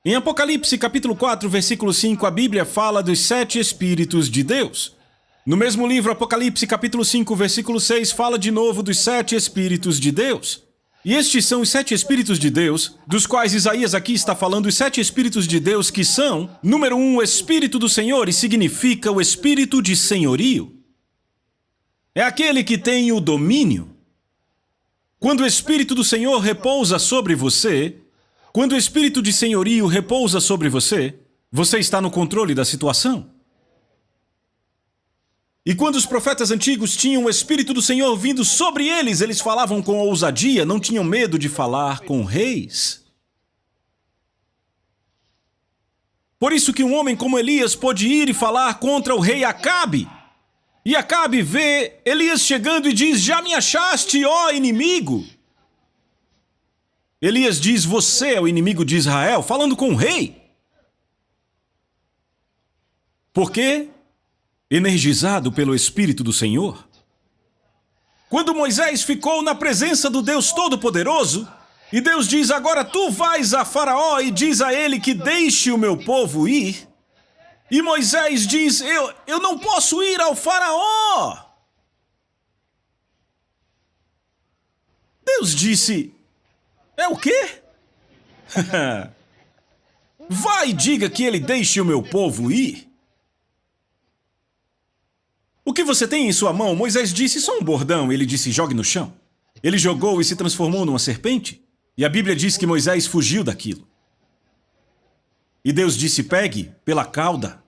Em Apocalipse capítulo 4, versículo 5, a Bíblia fala dos 7 Espíritos de Deus. No mesmo livro, Apocalipse capítulo 5, versículo 6, fala de novo dos 7 Espíritos de Deus. E estes são os 7 Espíritos de Deus, dos quais Isaías aqui está falando, os 7 Espíritos de Deus que são, número 1, o Espírito do Senhor, e significa o Espírito de senhorio. É aquele que tem o domínio. Quando o Espírito do Senhor repousa sobre você, quando o Espírito de senhorio repousa sobre você, você está no controle da situação. E quando os profetas antigos tinham o Espírito do Senhor vindo sobre eles, eles falavam com ousadia, não tinham medo de falar com reis. Por isso que um homem como Elias pôde ir e falar contra o rei Acabe. E Acabe vê Elias chegando e diz: já me achaste, ó inimigo? Elias diz: você é o inimigo de Israel, falando com o rei. Por quê? Energizado pelo Espírito do Senhor. Quando Moisés ficou na presença do Deus Todo-Poderoso, e Deus diz: agora tu vais a Faraó e diz a ele que deixe o meu povo ir. E Moisés diz: eu não posso ir ao Faraó. Deus disse: é o quê? Vai e diga que ele deixe o meu povo ir. O que você tem em sua mão? Moisés disse: só um bordão. Ele disse: jogue no chão. Ele jogou e se transformou numa serpente. E a Bíblia diz que Moisés fugiu daquilo. E Deus disse: pegue pela cauda.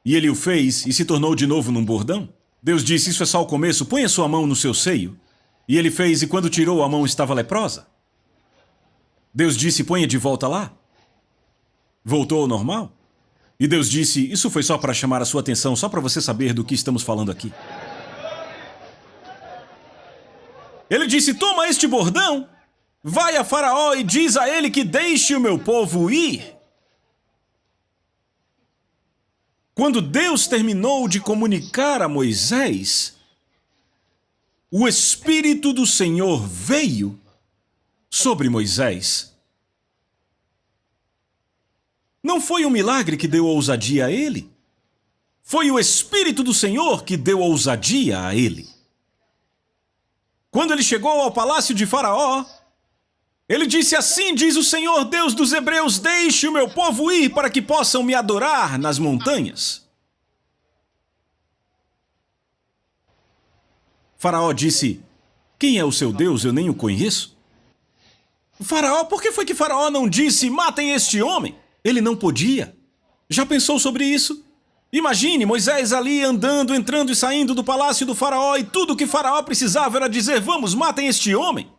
E ele o fez e se tornou de novo num bordão. Deus disse: isso é só o começo, põe a sua mão no seu seio. E ele fez, e quando tirou, a mão estava leprosa. Deus disse: ponha de volta lá. Voltou ao normal. E Deus disse: isso foi só para chamar a sua atenção, só para você saber do que estamos falando aqui. Ele disse: toma este bordão, vai a Faraó e diz a ele que deixe o meu povo ir. Quando Deus terminou de comunicar a Moisés, o Espírito do Senhor veio sobre Moisés. Não foi um milagre que deu ousadia a ele. Foi o Espírito do Senhor que deu ousadia a ele. Quando ele chegou ao palácio de Faraó, ele disse: assim diz o Senhor Deus dos Hebreus, deixe o meu povo ir para que possam me adorar nas montanhas. Faraó disse: quem é o seu Deus? Eu nem o conheço. Faraó, por que foi que Faraó não disse: matem este homem? Ele não podia. Já pensou sobre isso? Imagine Moisés ali andando, entrando e saindo do palácio do Faraó, e tudo que Faraó precisava era dizer: vamos, matem este homem.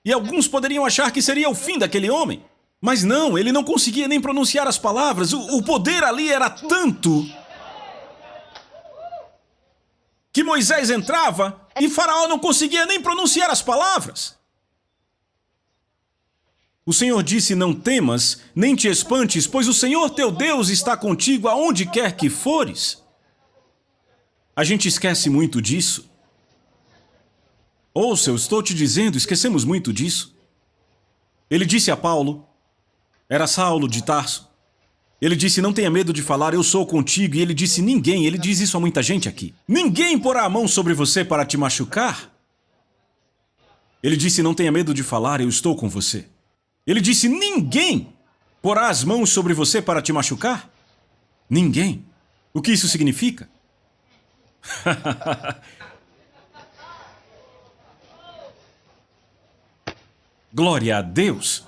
E alguns poderiam achar que seria o fim daquele homem. Mas não, ele não conseguia nem pronunciar as palavras. O poder ali era tanto que Moisés entrava e Faraó não conseguia nem pronunciar as palavras. O Senhor disse: não temas, nem te espantes, pois o Senhor teu Deus está contigo aonde quer que fores. A gente esquece muito disso. Ouça, eu estou te dizendo, esquecemos muito disso. Ele disse a Paulo, era Saulo de Tarso, ele disse: não tenha medo de falar, eu sou contigo. E ele disse: ninguém, ele diz isso a muita gente aqui, ninguém porá a mão sobre você para te machucar. Ele disse: não tenha medo de falar, eu estou com você. Ele disse: ninguém porá as mãos sobre você para te machucar? Ninguém. O que isso significa? Glória a Deus!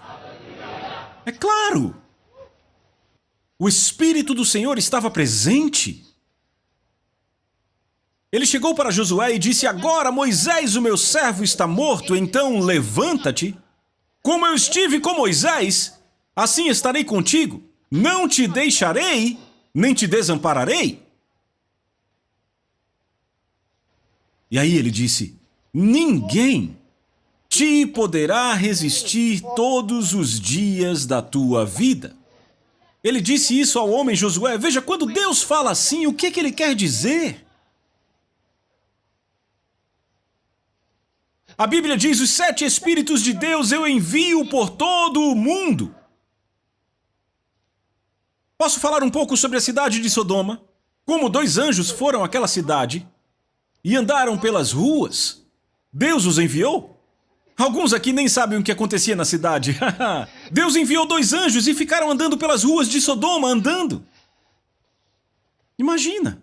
É claro! O Espírito do Senhor estava presente. Ele chegou para Josué e disse: agora Moisés, o meu servo, está morto, então levanta-te. Como eu estive com Moisés, assim estarei contigo. Não te deixarei, nem te desampararei. E aí ele disse: ninguém te poderá resistir todos os dias da tua vida. Ele disse isso ao homem Josué. Veja, quando Deus fala assim, o que ele quer dizer? A Bíblia diz: os 7 Espíritos de Deus eu envio por todo o mundo. Posso falar um pouco sobre a cidade de Sodoma? Como 2 anjos foram àquela cidade e andaram pelas ruas. Deus os enviou. Alguns aqui nem sabem o que acontecia na cidade. Deus enviou 2 anjos e ficaram andando pelas ruas de Sodoma, andando. Imagina.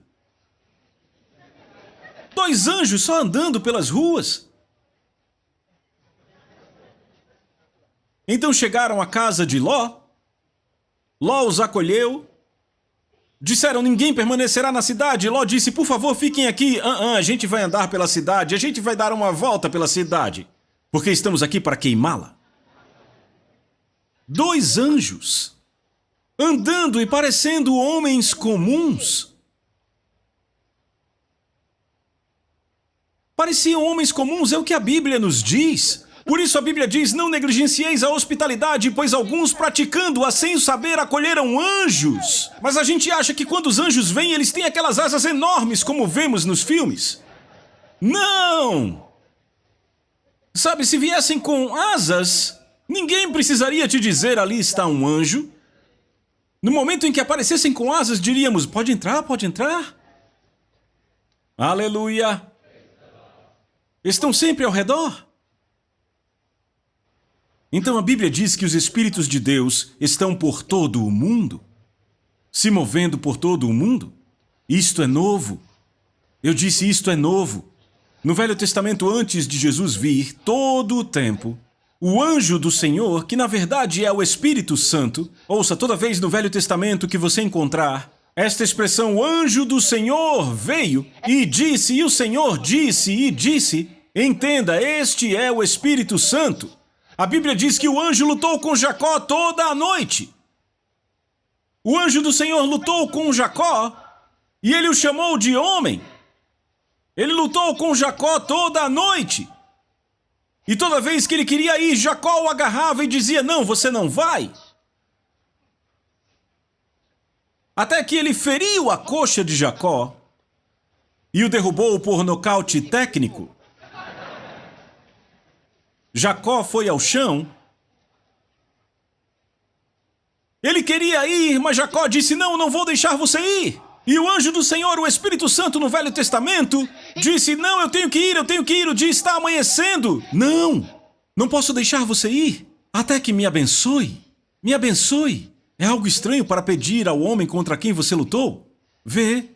2 anjos só andando pelas ruas. Então chegaram à casa de Ló. Ló os acolheu. Disseram: ninguém permanecerá na cidade. Ló disse: por favor, fiquem aqui. A gente vai andar pela cidade. A gente vai dar uma volta pela cidade. Porque estamos aqui para queimá-la. 2 anjos. Andando e parecendo homens comuns. Pareciam homens comuns, é o que a Bíblia nos diz. Por isso a Bíblia diz: não negligencieis a hospitalidade, pois alguns praticando-a sem o saber acolheram anjos. Mas a gente acha que quando os anjos vêm, eles têm aquelas asas enormes como vemos nos filmes. Não! Sabe, se viessem com asas, ninguém precisaria te dizer: ali está um anjo. No momento em que aparecessem com asas, diríamos: pode entrar, pode entrar. Aleluia! Estão sempre ao redor. Então a Bíblia diz que os Espíritos de Deus estão por todo o mundo, se movendo por todo o mundo. Isto é novo. Eu disse: isto é novo. No Velho Testamento, antes de Jesus vir, todo o tempo, o anjo do Senhor, que na verdade é o Espírito Santo, ouça, toda vez no Velho Testamento que você encontrar esta expressão, o anjo do Senhor veio e disse, e o Senhor disse e disse, entenda, este é o Espírito Santo. A Bíblia diz que o anjo lutou com Jacó toda a noite. O anjo do Senhor lutou com Jacó e ele o chamou de homem. Ele lutou com Jacó toda a noite. E toda vez que ele queria ir, Jacó o agarrava e dizia: não, você não vai. Até que ele feriu a coxa de Jacó e o derrubou por nocaute técnico. Jacó foi ao chão. Ele queria ir, mas Jacó disse: não, não vou deixar você ir. E o anjo do Senhor, o Espírito Santo no Velho Testamento, disse: não, eu tenho que ir, o dia está amanhecendo. Não posso deixar você ir, até que me abençoe. Me abençoe. É algo estranho para pedir ao homem contra quem você lutou? Vê,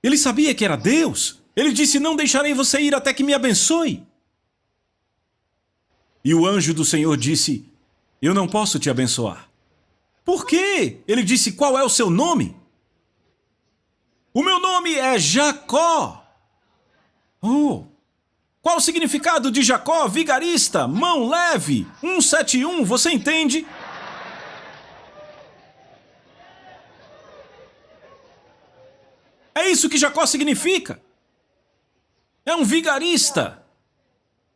ele sabia que era Deus. Ele disse: não deixarei você ir até que me abençoe. E o anjo do Senhor disse: eu não posso te abençoar. Por quê? Ele disse: qual é o seu nome? O meu nome é Jacó. Oh, qual o significado de Jacó? Vigarista, mão leve, 171, você entende? É isso que Jacó significa. É um vigarista.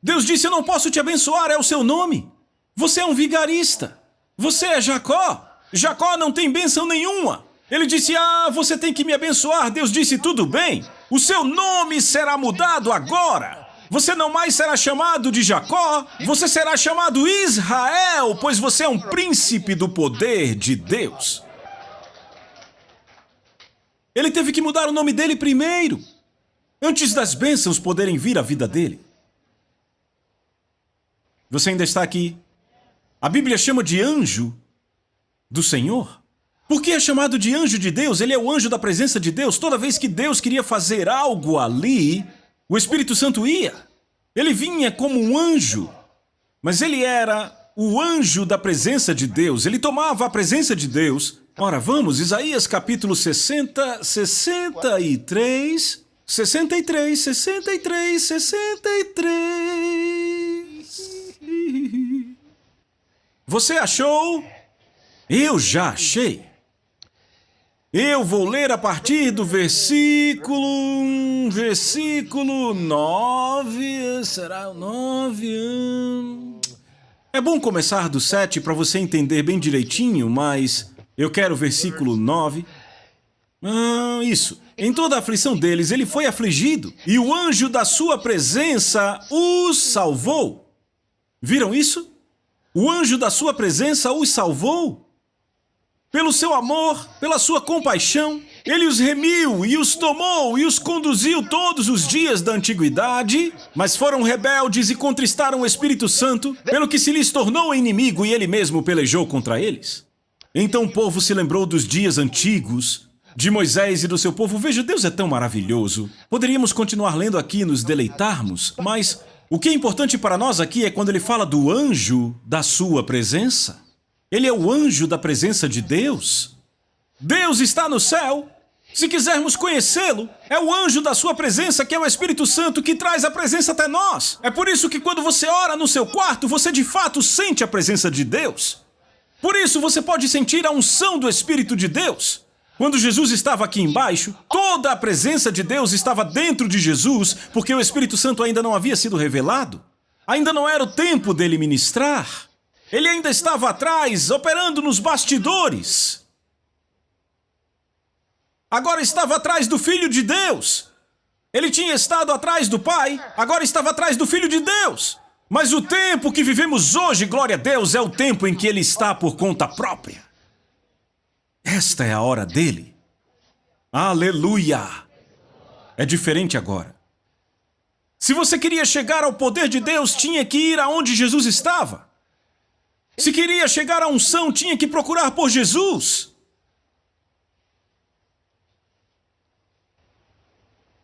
Deus disse: eu não posso te abençoar, é o seu nome. Você é um vigarista. Você é Jacó. Jacó não tem bênção nenhuma. Ele disse: você tem que me abençoar. Deus disse: tudo bem. O seu nome será mudado agora. Você não mais será chamado de Jacó, você será chamado Israel, pois você é um príncipe do poder de Deus. Ele teve que mudar o nome dele primeiro, antes das bênçãos poderem vir à vida dele. Você ainda está aqui? A Bíblia chama de anjo do Senhor? Por que é chamado de anjo de Deus? Ele é o anjo da presença de Deus. Toda vez que Deus queria fazer algo ali, o Espírito Santo ia. Ele vinha como um anjo, mas ele era o anjo da presença de Deus. Ele tomava a presença de Deus. Ora, vamos, Isaías capítulo 60, 63, 63, 63, 63. Você achou? Eu já achei. Eu vou ler a partir do versículo 9, será o 9? É bom começar do 7 para você entender bem direitinho, mas eu quero o versículo 9. Isso. Em toda a aflição deles, ele foi afligido, e o anjo da sua presença os salvou. Viram isso? O anjo da sua presença os salvou. Pelo seu amor, pela sua compaixão, ele os remiu e os tomou e os conduziu todos os dias da antiguidade, mas foram rebeldes e contristaram o Espírito Santo, pelo que se lhes tornou inimigo e ele mesmo pelejou contra eles. Então o povo se lembrou dos dias antigos, de Moisés e do seu povo. Veja, Deus é tão maravilhoso. Poderíamos continuar lendo aqui e nos deleitarmos, mas o que é importante para nós aqui é quando ele fala do anjo da sua presença. Ele é o anjo da presença de Deus. Deus está no céu. Se quisermos conhecê-lo, é o anjo da sua presença, que é o Espírito Santo, que traz a presença até nós. É por isso que quando você ora no seu quarto, você de fato sente a presença de Deus. Por isso você pode sentir a unção do Espírito de Deus. Quando Jesus estava aqui embaixo, toda a presença de Deus estava dentro de Jesus, porque o Espírito Santo ainda não havia sido revelado. Ainda não era o tempo dele ministrar. Ele ainda estava atrás, operando nos bastidores. Agora estava atrás do Filho de Deus. Ele tinha estado atrás do Pai, agora estava atrás do Filho de Deus. Mas o tempo que vivemos hoje, glória a Deus, é o tempo em que ele está por conta própria. Esta é a hora dele. Aleluia! É diferente agora. Se você queria chegar ao poder de Deus, tinha que ir aonde Jesus estava. Se queria chegar à unção, tinha que procurar por Jesus.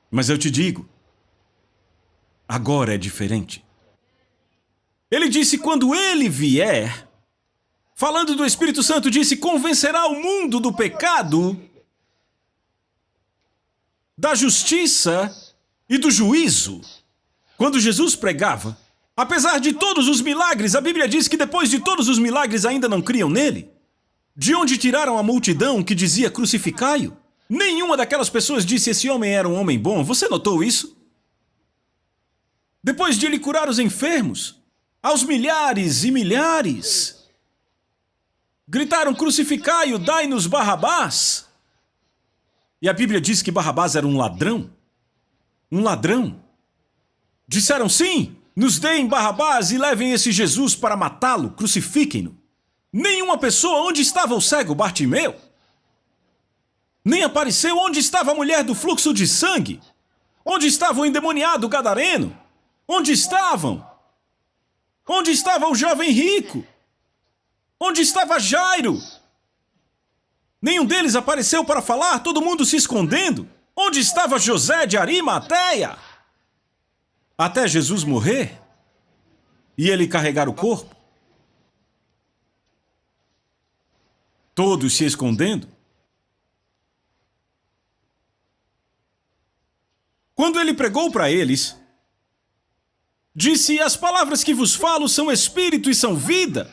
Mas eu te digo, agora é diferente. Ele disse, quando ele vier, falando do Espírito Santo, disse, convencerá o mundo do pecado, da justiça e do juízo. Quando Jesus pregava, apesar de todos os milagres, a Bíblia diz que depois de todos os milagres ainda não criam nele. De onde tiraram a multidão que dizia crucificai-o? Nenhuma daquelas pessoas disse esse homem era um homem bom. Você notou isso? Depois de ele curar os enfermos, aos milhares e milhares, gritaram crucificai-o, dai-nos Barrabás. E a Bíblia diz que Barrabás era um ladrão. Um ladrão. Disseram sim. Nos deem Barrabás e levem esse Jesus para matá-lo, crucifiquem-no. Nenhuma pessoa, onde estava o cego Bartimeu? Nem apareceu onde estava a mulher do fluxo de sangue? Onde estava o endemoniado gadareno? Onde estavam? Onde estava o jovem rico? Onde estava Jairo? Nenhum deles apareceu para falar, todo mundo se escondendo. Onde estava José de Arimateia? Até Jesus morrer e ele carregar o corpo. Todos se escondendo. Quando ele pregou para eles, disse, as palavras que vos falo são espírito e são vida.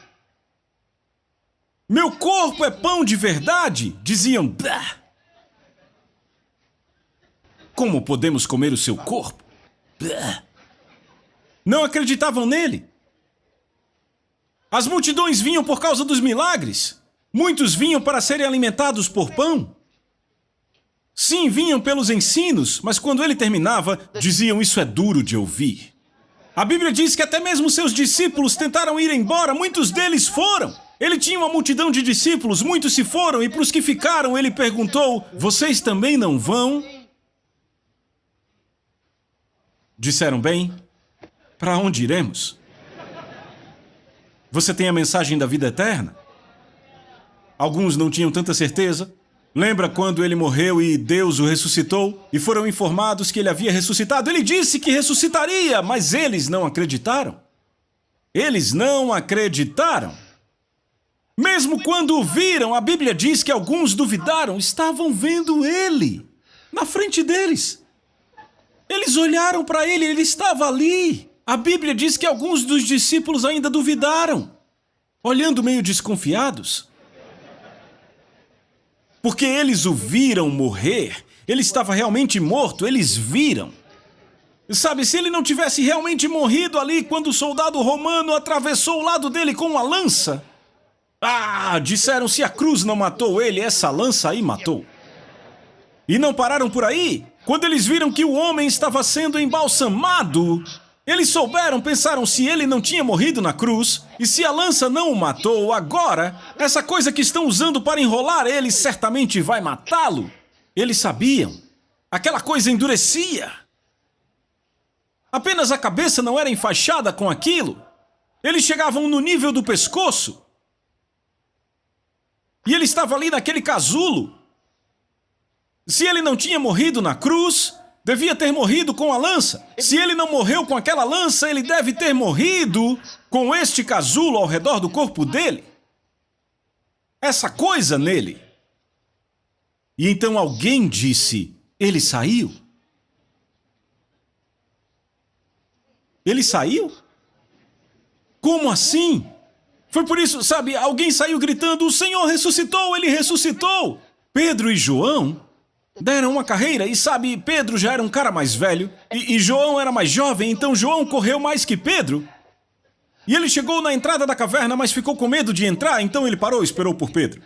Meu corpo é pão de verdade, diziam. Bah! Como podemos comer o seu corpo? Bah! Não acreditavam nele. As multidões vinham por causa dos milagres. Muitos vinham para serem alimentados por pão. Sim, vinham pelos ensinos, mas quando ele terminava, diziam, isso é duro de ouvir. A Bíblia diz que até mesmo seus discípulos tentaram ir embora, muitos deles foram. Ele tinha uma multidão de discípulos, muitos se foram, e para os que ficaram, ele perguntou, vocês também não vão? Disseram, bem, para onde iremos? Você tem a mensagem da vida eterna? Alguns não tinham tanta certeza. Lembra quando ele morreu e Deus o ressuscitou? E foram informados que ele havia ressuscitado? Ele disse que ressuscitaria, mas eles não acreditaram. Eles não acreditaram. Mesmo quando o viram, a Bíblia diz que alguns duvidaram, estavam vendo ele na frente deles. Eles olharam para ele, ele estava ali. A Bíblia diz que alguns dos discípulos ainda duvidaram, olhando meio desconfiados. Porque eles o viram morrer. Ele estava realmente morto, eles viram. Sabe, se ele não tivesse realmente morrido ali quando o soldado romano atravessou o lado dele com uma lança... disseram, se a cruz não matou ele, essa lança aí matou. E não pararam por aí. Quando eles viram que o homem estava sendo embalsamado, eles souberam, pensaram, se ele não tinha morrido na cruz, e se a lança não o matou, agora, essa coisa que estão usando para enrolar ele certamente vai matá-lo. Eles sabiam. Aquela coisa endurecia. Apenas a cabeça não era enfaixada com aquilo. Eles chegavam no nível do pescoço. E ele estava ali naquele casulo. Se ele não tinha morrido na cruz, devia ter morrido com a lança. Se ele não morreu com aquela lança, ele deve ter morrido com este casulo ao redor do corpo dele. Essa coisa nele. E então alguém disse, ele saiu. Ele saiu? Como assim? Foi por isso, sabe, alguém saiu gritando, o Senhor ressuscitou, ele ressuscitou. Pedro e João deram uma carreira e, sabe, Pedro já era um cara mais velho e João era mais jovem, então João correu mais que Pedro. E ele chegou na entrada da caverna, mas ficou com medo de entrar, então ele parou e esperou por Pedro.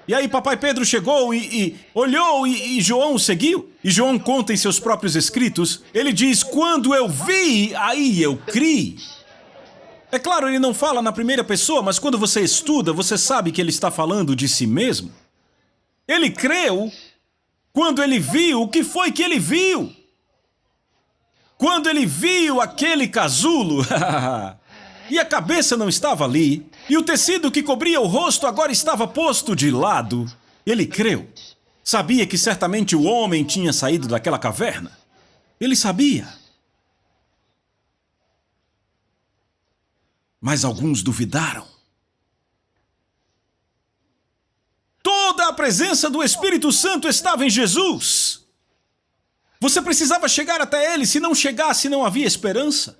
E aí papai Pedro chegou e olhou e João o seguiu. E João conta em seus próprios escritos, ele diz, quando eu vi, aí eu criei. É claro, ele não fala na primeira pessoa, mas quando você estuda, você sabe que ele está falando de si mesmo. Ele creu quando ele viu o que foi que ele viu. Quando ele viu aquele casulo, e a cabeça não estava ali, e o tecido que cobria o rosto agora estava posto de lado, ele creu. Sabia que certamente o homem tinha saído daquela caverna. Ele sabia. Mas alguns duvidaram. Toda a presença do Espírito Santo estava em Jesus. Você precisava chegar até ele. Se não chegasse, não havia esperança.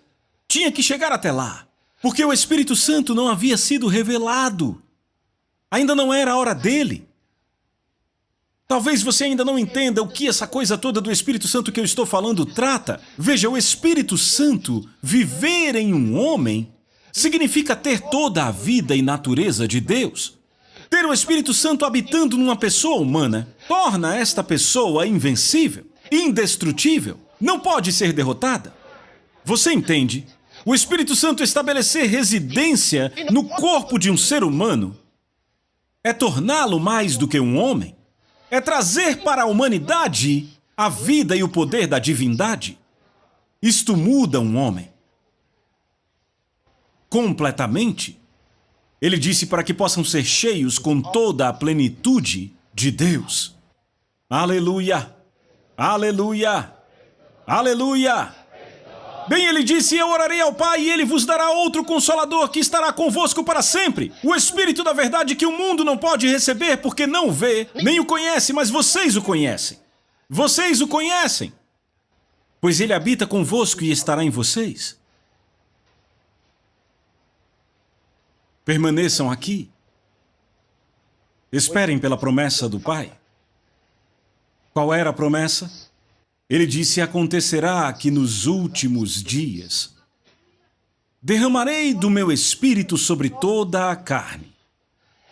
Tinha que chegar até lá. Porque o Espírito Santo não havia sido revelado. Ainda não era a hora dele. Talvez você ainda não entenda o que essa coisa toda do Espírito Santo que eu estou falando trata. Veja, o Espírito Santo, viver em um homem, significa ter toda a vida e natureza de Deus. Ter o Espírito Santo habitando numa pessoa humana torna esta pessoa invencível, indestrutível, não pode ser derrotada. Você entende? O Espírito Santo estabelecer residência no corpo de um ser humano é torná-lo mais do que um homem. É trazer para a humanidade a vida e o poder da divindade. Isto muda um homem completamente. Ele disse para que possam ser cheios com toda a plenitude de Deus. Aleluia! Aleluia! Aleluia! Bem, ele disse, eu orarei ao Pai e ele vos dará outro Consolador que estará convosco para sempre. O Espírito da verdade que o mundo não pode receber porque não o vê, nem o conhece, mas vocês o conhecem. Vocês o conhecem, pois ele habita convosco e estará em vocês. Permaneçam aqui. Esperem pela promessa do Pai. Qual era a promessa? Ele disse, acontecerá que nos últimos dias derramarei do meu Espírito sobre toda a carne.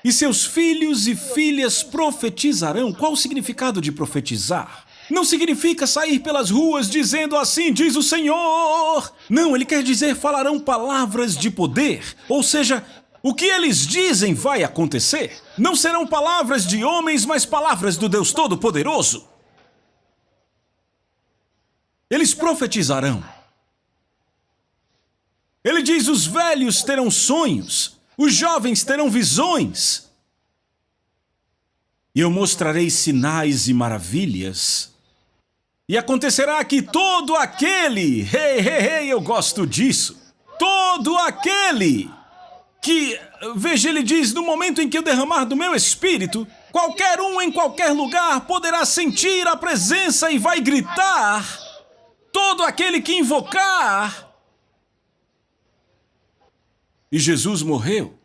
E seus filhos e filhas profetizarão. Qual o significado de profetizar? Não significa sair pelas ruas dizendo assim diz o Senhor. Não, ele quer dizer falarão palavras de poder. Ou seja, o que eles dizem vai acontecer. Não serão palavras de homens, mas palavras do Deus Todo-Poderoso. Eles profetizarão. Ele diz, os velhos terão sonhos, os jovens terão visões. e eu mostrarei sinais e maravilhas. E acontecerá que todo aquele, eu gosto disso, todo aquele que, veja, ele diz, no momento em que eu derramar do meu espírito, qualquer um em qualquer lugar poderá sentir a presença e vai gritar, todo aquele que invocar. E Jesus morreu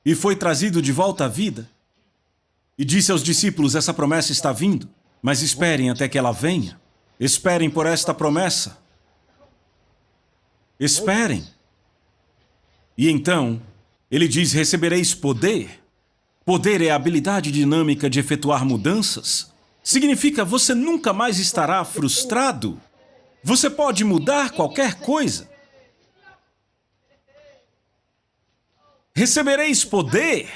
e foi trazido de volta à vida e disse aos discípulos, essa promessa está vindo. Mas esperem até que ela venha. Esperem por esta promessa. Esperem. E então, ele diz, recebereis poder. Poder é a habilidade dinâmica de efetuar mudanças. Significa você nunca mais estará frustrado. Você pode mudar qualquer coisa. Recebereis poder.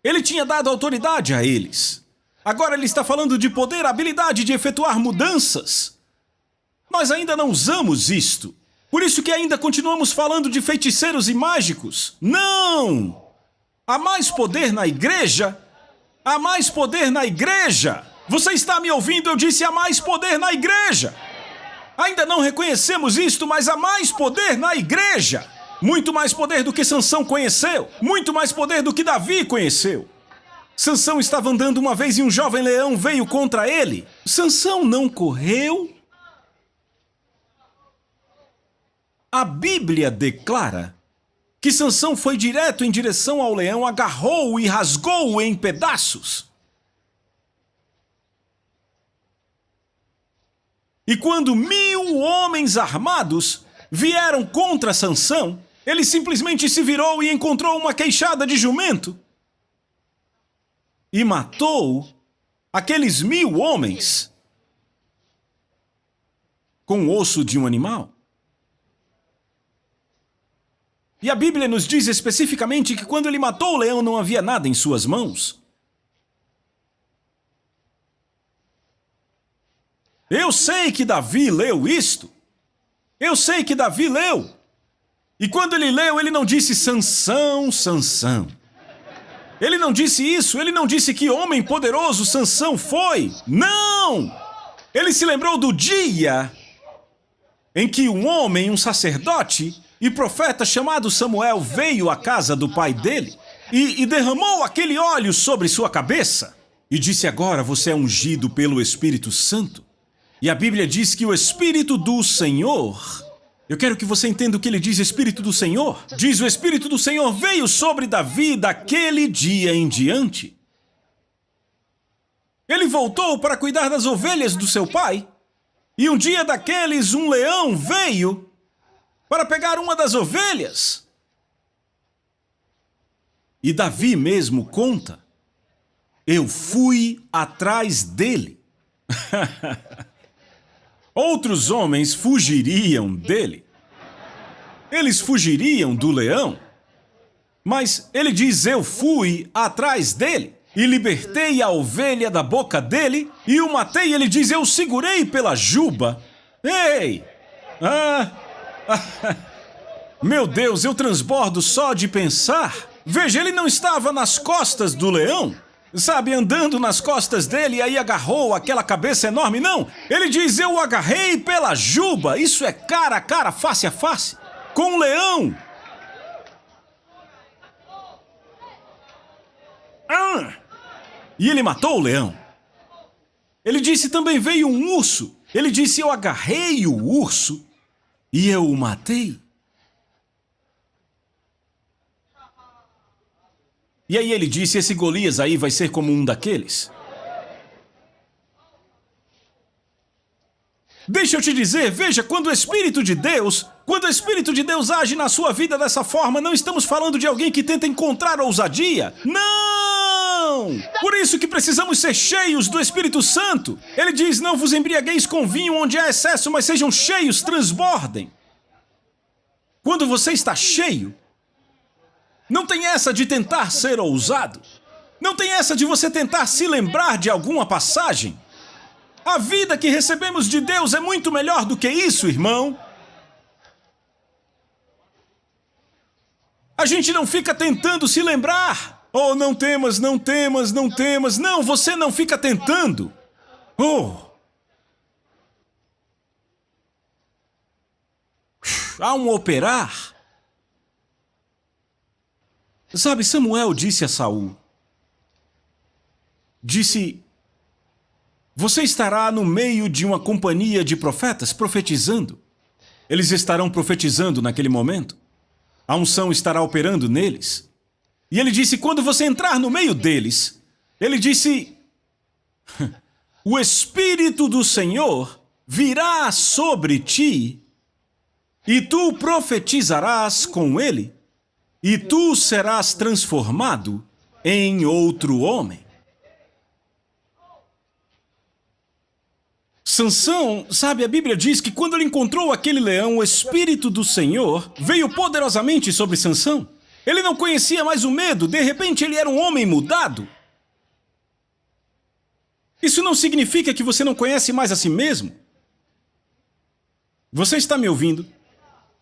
Ele tinha dado autoridade a eles. Agora ele está falando de poder, habilidade de efetuar mudanças. Nós ainda não usamos isto. Por isso que ainda continuamos falando de feiticeiros e mágicos. Não! Há mais poder na igreja. Há mais poder na igreja. Você está me ouvindo? Eu disse há mais poder na igreja. Ainda não reconhecemos isto, mas há mais poder na igreja. Muito mais poder do que Sansão conheceu. Muito mais poder do que Davi conheceu. Sansão estava andando uma vez e um jovem leão veio contra ele. Sansão não correu. A Bíblia declara que Sansão foi direto em direção ao leão, agarrou-o e rasgou-o em pedaços. E quando 1000 homens armados vieram contra Sansão, ele simplesmente se virou e encontrou uma queixada de jumento. E matou aqueles 1000 homens com o osso de um animal. E a Bíblia nos diz especificamente que quando ele matou o leão não havia nada em suas mãos. Eu sei que Davi leu isto. Eu sei que Davi leu. E quando ele leu, ele não disse Sansão, Sansão. Ele não disse isso, ele não disse que homem poderoso Sansão foi. Não! Ele se lembrou do dia em que um homem, um sacerdote e profeta chamado Samuel veio à casa do pai dele e derramou aquele óleo sobre sua cabeça e disse, agora você é ungido pelo Espírito Santo. E a Bíblia diz que o Espírito do Senhor... Eu quero que você entenda o que ele diz, Espírito do Senhor. Diz, o Espírito do Senhor veio sobre Davi daquele dia em diante. Ele voltou para cuidar das ovelhas do seu pai. E um dia daqueles, um leão veio para pegar uma das ovelhas. E Davi mesmo conta, eu fui atrás dele. Outros homens fugiriam dele. Eles fugiriam do leão. Mas ele diz, eu fui atrás dele e libertei a ovelha da boca dele e o matei. Ele diz, eu segurei pela juba. Ei! Meu Deus, eu transbordo só de pensar. Veja, ele não estava nas costas do leão. Sabe, andando nas costas dele e aí agarrou aquela cabeça enorme. Não, ele diz, eu o agarrei pela juba. Isso é cara a cara, face a face, com o leão. E ele matou o leão. Ele disse, também veio um urso. Ele disse, eu agarrei o urso e eu o matei. E aí ele disse, esse Golias aí vai ser como um daqueles. Deixa eu te dizer, veja, quando o Espírito de Deus age na sua vida dessa forma, não estamos falando de alguém que tenta encontrar ousadia. Não! Por isso que precisamos ser cheios do Espírito Santo. Ele diz, não vos embriagueis com vinho onde há excesso, mas sejam cheios, transbordem. Quando você está cheio, não tem essa de tentar ser ousado. Não tem essa de você tentar se lembrar de alguma passagem. A vida que recebemos de Deus é muito melhor do que isso, irmão. A gente não fica tentando se lembrar. Oh, não temas, não temas, não temas. Não, você não fica tentando. Oh! Há um operar. Sabe, Samuel disse a Saul, você estará no meio de uma companhia de profetas profetizando. Eles estarão profetizando naquele momento. A unção estará operando neles. E ele disse, quando você entrar no meio deles, ele disse, o Espírito do Senhor virá sobre ti e tu profetizarás com ele e tu serás transformado em outro homem. Sansão, sabe, a Bíblia diz que quando ele encontrou aquele leão, o Espírito do Senhor veio poderosamente sobre Sansão. Ele não conhecia mais o medo, de repente ele era um homem mudado. Isso não significa que você não conhece mais a si mesmo. Você está me ouvindo?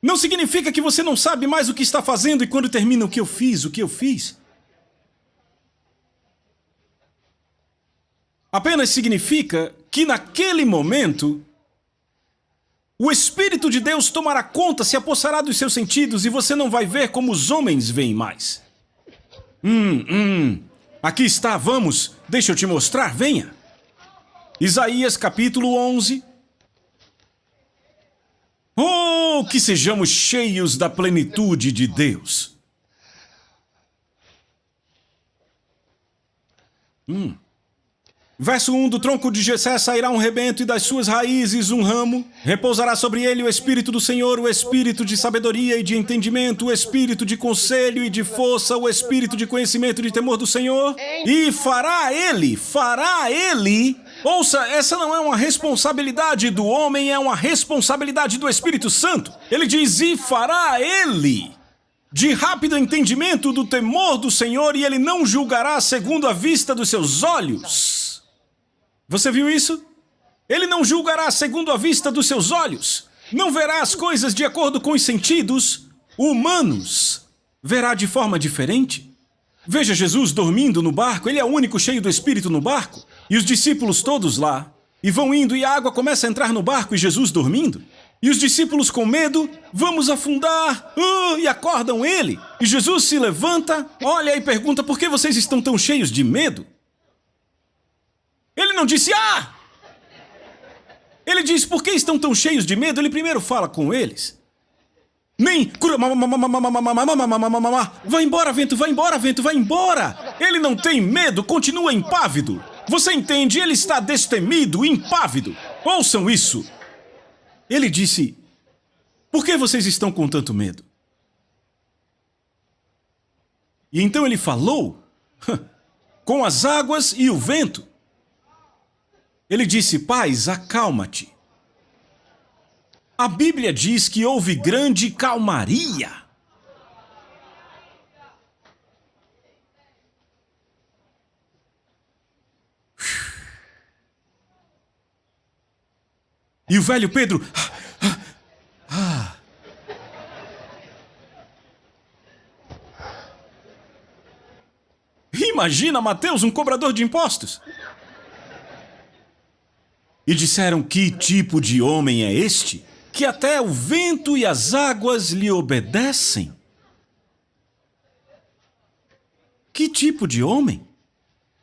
Não significa que você não sabe mais o que está fazendo e quando termina o que eu fiz. Apenas significa que naquele momento, o Espírito de Deus tomará conta, se apossará dos seus sentidos e você não vai ver como os homens veem mais. Aqui está, vamos, deixa eu te mostrar, venha. Isaías capítulo 11. Oh, que sejamos cheios da plenitude de Deus. Verso 1, do tronco de Jessé sairá um rebento e das suas raízes um ramo. Repousará sobre ele o Espírito do Senhor, o Espírito de sabedoria e de entendimento, o Espírito de conselho e de força, o Espírito de conhecimento e de temor do Senhor. E fará ele... Ouça, essa não é uma responsabilidade do homem, é uma responsabilidade do Espírito Santo. Ele diz, e fará ele... de rápido entendimento do temor do Senhor e ele não julgará segundo a vista dos seus olhos. Você viu isso? Ele não julgará segundo a vista dos seus olhos. Não verá as coisas de acordo com os sentidos humanos. Verá de forma diferente. Veja Jesus dormindo no barco, ele é o único cheio do Espírito no barco. E os discípulos todos lá. E vão indo e a água começa a entrar no barco e Jesus dormindo. E os discípulos com medo, vamos afundar, e acordam ele. E Jesus se levanta, olha e pergunta, por que vocês estão tão cheios de medo? Ele não disse, Ele diz, por que estão tão cheios de medo? Ele primeiro fala com eles. Nem, vai embora vento, vai embora vento, vai embora. Ele não tem medo, continua impávido. Você entende? Ele está destemido, impávido. Ouçam isso. Ele disse, por que vocês estão com tanto medo? E então ele falou com as águas e o vento. Ele disse, paz, acalma-te. A Bíblia diz que houve grande calmaria. E o velho Pedro... Imagina, Mateus, um cobrador de impostos. E disseram, que tipo de homem é este, que até o vento e as águas lhe obedecem? Que tipo de homem?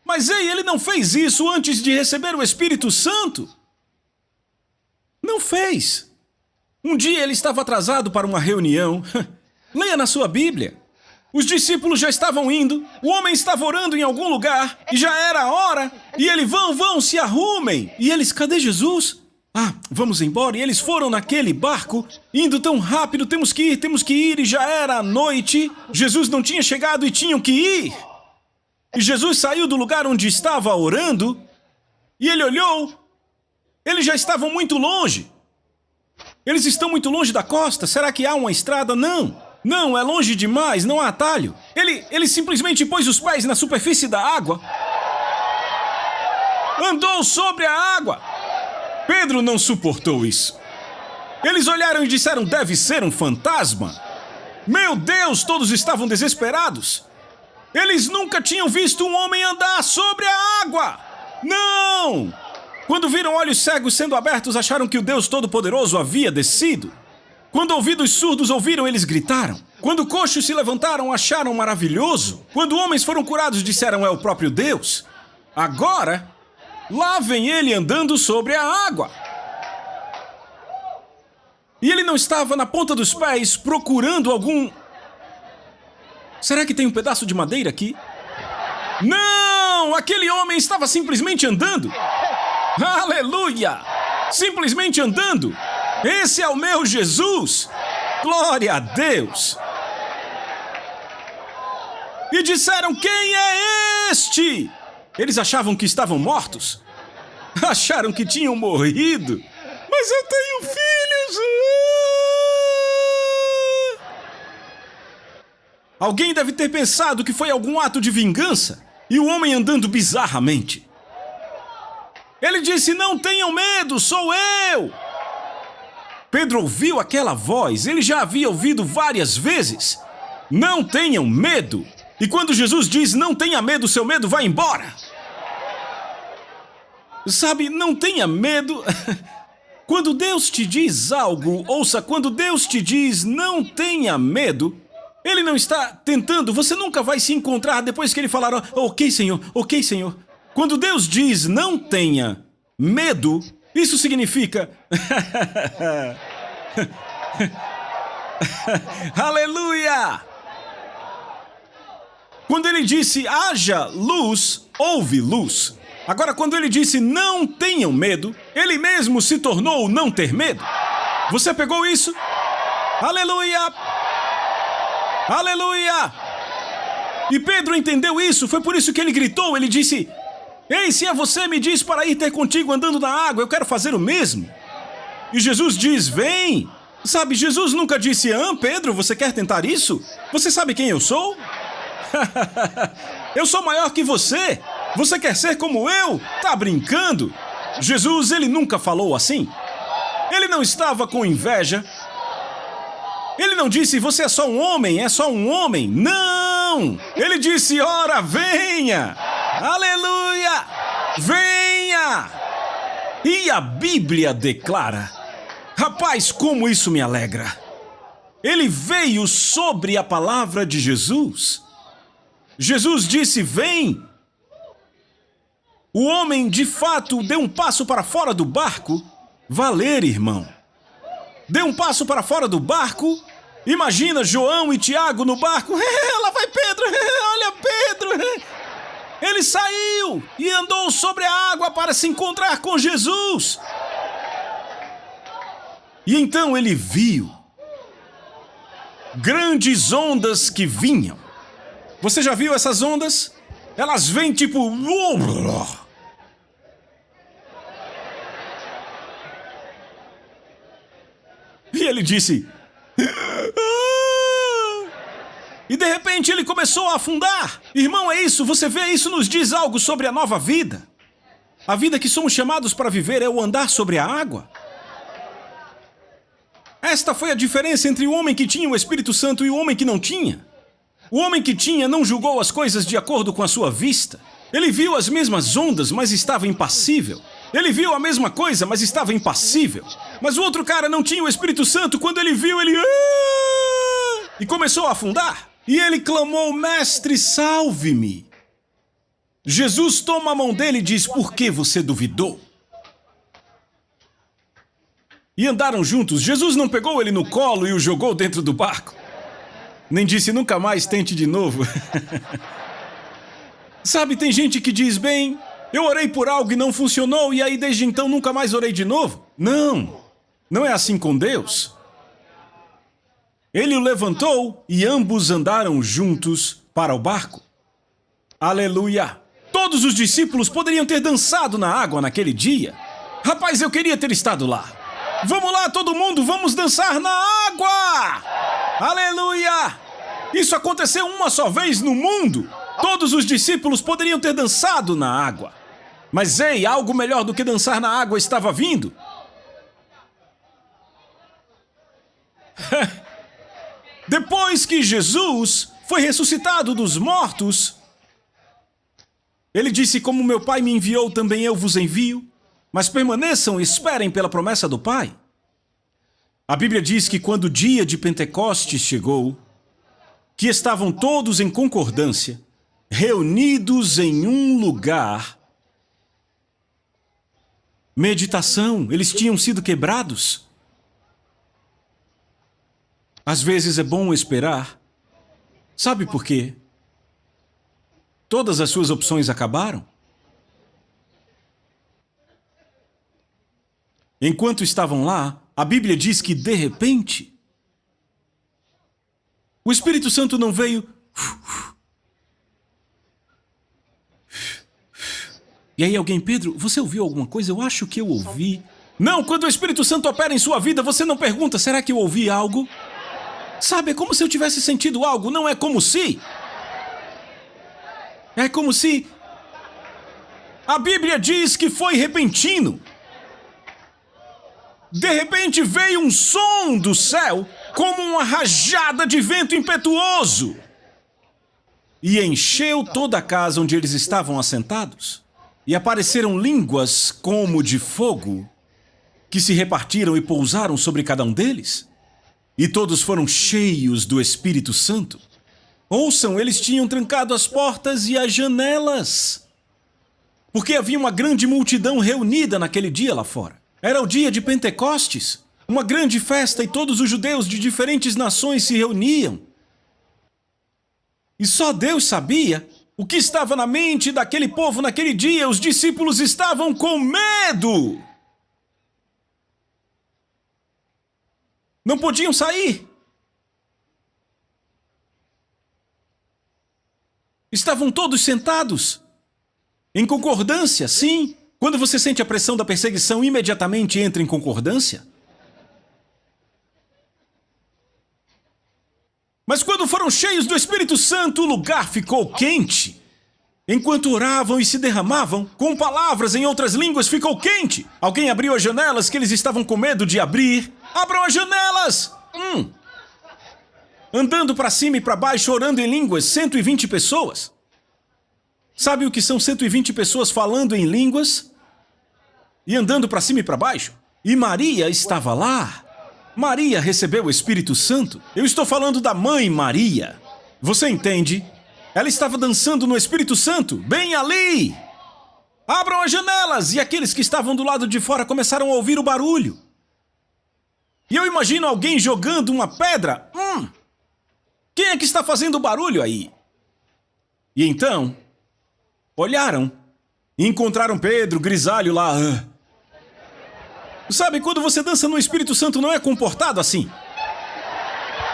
Mas ei, ele não fez isso antes de receber o Espírito Santo. Não fez. Um dia ele estava atrasado para uma reunião. Leia na sua Bíblia. Os discípulos já estavam indo, o homem estava orando em algum lugar, e já era a hora, e ele, vão, se arrumem. E eles, cadê Jesus? Vamos embora. E eles foram naquele barco, indo tão rápido, temos que ir, e já era a noite. Jesus não tinha chegado e tinham que ir. E Jesus saiu do lugar onde estava orando, e ele olhou, eles já estavam muito longe. Eles estão muito longe da costa, será que há uma estrada? Não, é longe demais, não há atalho. Ele simplesmente pôs os pés na superfície da água. Andou sobre a água. Pedro não suportou isso. Eles olharam e disseram, deve ser um fantasma. Meu Deus, todos estavam desesperados. Eles nunca tinham visto um homem andar sobre a água! Não! Quando viram olhos cegos sendo abertos, acharam que o Deus Todo-Poderoso havia descido. Quando ouvidos surdos ouviram, eles gritaram. Quando coxos se levantaram, acharam maravilhoso. Quando homens foram curados, disseram, é o próprio Deus. Agora, lá vem ele andando sobre a água. E ele não estava na ponta dos pés procurando algum... Será que tem um pedaço de madeira aqui? Não! Aquele homem estava simplesmente andando. Aleluia! Simplesmente andando. Esse é o meu Jesus. Glória a Deus. E disseram, quem é este? Eles achavam que estavam mortos. Acharam que tinham morrido. Mas eu tenho filhos. Alguém deve ter pensado que foi algum ato de vingança. E o homem andando bizarramente. Ele disse, não tenham medo, sou eu. Pedro ouviu aquela voz, ele já havia ouvido várias vezes. Não tenham medo. E quando Jesus diz, não tenha medo, seu medo vai embora. Sabe, não tenha medo. Quando Deus te diz algo, ouça, quando Deus te diz, não tenha medo, Ele não está tentando, você nunca vai se encontrar depois que Ele falar, ok, Senhor, ok, Senhor. Quando Deus diz, não tenha medo, isso significa... Aleluia! Quando ele disse, haja luz, houve luz. Agora, quando ele disse, não tenham medo, ele mesmo se tornou não ter medo. Você pegou isso? Aleluia! Aleluia! E Pedro entendeu isso, foi por isso que ele gritou, ele disse... Ei, se é você, me diz para ir ter contigo andando na água, eu quero fazer o mesmo. E Jesus diz, vem. Sabe, Jesus nunca disse, Pedro, você quer tentar isso? Você sabe quem eu sou? Eu sou maior que você. Você quer ser como eu? Tá brincando? Jesus, ele nunca falou assim. Ele não estava com inveja. Ele não disse, você é só um homem, é só um homem. Não! Ele disse, ora, venha! Aleluia! Venha! E a Bíblia declara, rapaz, como isso me alegra. Ele veio sobre a palavra de Jesus. Jesus disse, vem. O homem, de fato, deu um passo para fora do barco. Valer, irmão. Deu um passo para fora do barco. Imagina João e Tiago no barco. Lá vai Pedro, olha Pedro. Ele saiu e andou sobre a água para se encontrar com Jesus. E então ele viu grandes ondas que vinham. Você já viu essas ondas? Elas vêm tipo... E ele disse... E de repente ele começou a afundar. Irmão, é isso, você vê, isso nos diz algo sobre a nova vida. A vida que somos chamados para viver é o andar sobre a água. Esta foi a diferença entre o homem que tinha o Espírito Santo e o homem que não tinha. O homem que tinha não julgou as coisas de acordo com a sua vista. Ele viu as mesmas ondas, mas estava impassível. Ele viu a mesma coisa, mas estava impassível. Mas o outro cara não tinha o Espírito Santo. Quando ele viu, ele... E começou a afundar. E ele clamou, mestre, salve-me. Jesus toma a mão dele e diz, por que você duvidou? E andaram juntos. Jesus não pegou ele no colo e o jogou dentro do barco. Nem disse, nunca mais tente de novo. Sabe, tem gente que diz, bem, eu orei por algo e não funcionou, e aí desde então nunca mais orei de novo. Não, não é assim com Deus. Ele o levantou e ambos andaram juntos para o barco. Aleluia! Todos os discípulos poderiam ter dançado na água naquele dia. Rapaz, eu queria ter estado lá. Vamos lá, todo mundo, vamos dançar na água! Aleluia! Isso aconteceu uma só vez no mundo. Todos os discípulos poderiam ter dançado na água. Mas ei, algo melhor do que dançar na água estava vindo. Depois que Jesus foi ressuscitado dos mortos. Ele disse: como meu Pai me enviou, também eu vos envio. Mas permaneçam e esperem pela promessa do Pai. A Bíblia diz que quando o dia de Pentecostes chegou, que estavam todos em concordância, reunidos em um lugar. Meditação, eles tinham sido quebrados. Às vezes é bom esperar. Sabe por quê? Todas as suas opções acabaram. Enquanto estavam lá, a Bíblia diz que, de repente, o Espírito Santo não veio. E aí alguém: Pedro, você ouviu alguma coisa? Eu acho que eu ouvi. Não, quando o Espírito Santo opera em sua vida, você não pergunta: será que eu ouvi algo? Sabe, é como se eu tivesse sentido algo, não é como se. É como se. A Bíblia diz que foi repentino. De repente veio um som do céu, como uma rajada de vento impetuoso, e encheu toda a casa onde eles estavam assentados. E apareceram línguas como de fogo, que se repartiram e pousaram sobre cada um deles. E todos foram cheios do Espírito Santo. Ouçam, eles tinham trancado as portas e as janelas, porque havia uma grande multidão reunida naquele dia lá fora. Era o dia de Pentecostes, uma grande festa, e todos os judeus de diferentes nações se reuniam. E só Deus sabia o que estava na mente daquele povo naquele dia. Os discípulos estavam com medo. Não podiam sair. Estavam todos sentados, em concordância, sim. Quando você sente a pressão da perseguição, imediatamente entra em concordância. Mas quando foram cheios do Espírito Santo, o lugar ficou quente. Enquanto oravam e se derramavam, com palavras em outras línguas, ficou quente. Alguém abriu as janelas que eles estavam com medo de abrir. Abram as janelas! Andando para cima e para baixo, orando em línguas, 120 pessoas. Sabe o que são 120 pessoas falando em línguas? E andando para cima e para baixo? E Maria estava lá. Maria recebeu o Espírito Santo. Eu estou falando da mãe Maria. Você entende? Ela estava dançando no Espírito Santo, bem ali. Abram as janelas! E aqueles que estavam do lado de fora começaram a ouvir o barulho. E eu imagino alguém jogando uma pedra. Quem é que está fazendo barulho aí? E então, olharam e encontraram Pedro, grisalho lá. Sabe, quando você dança no Espírito Santo, não é comportado assim.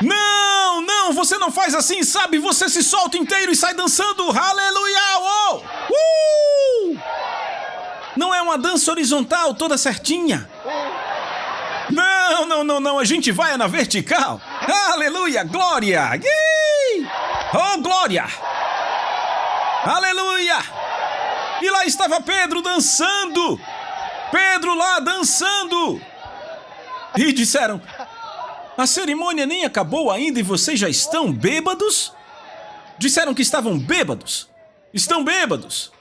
Não, você não faz assim, sabe? Você se solta inteiro e sai dançando. Aleluia! Não é uma dança horizontal toda certinha. Não, a gente vai na vertical. Aleluia, glória! Oh, glória! Aleluia! E lá estava Pedro dançando. Pedro lá dançando. E disseram: a cerimônia nem acabou ainda e vocês já estão bêbados? Disseram que estavam bêbados. Estão bêbados.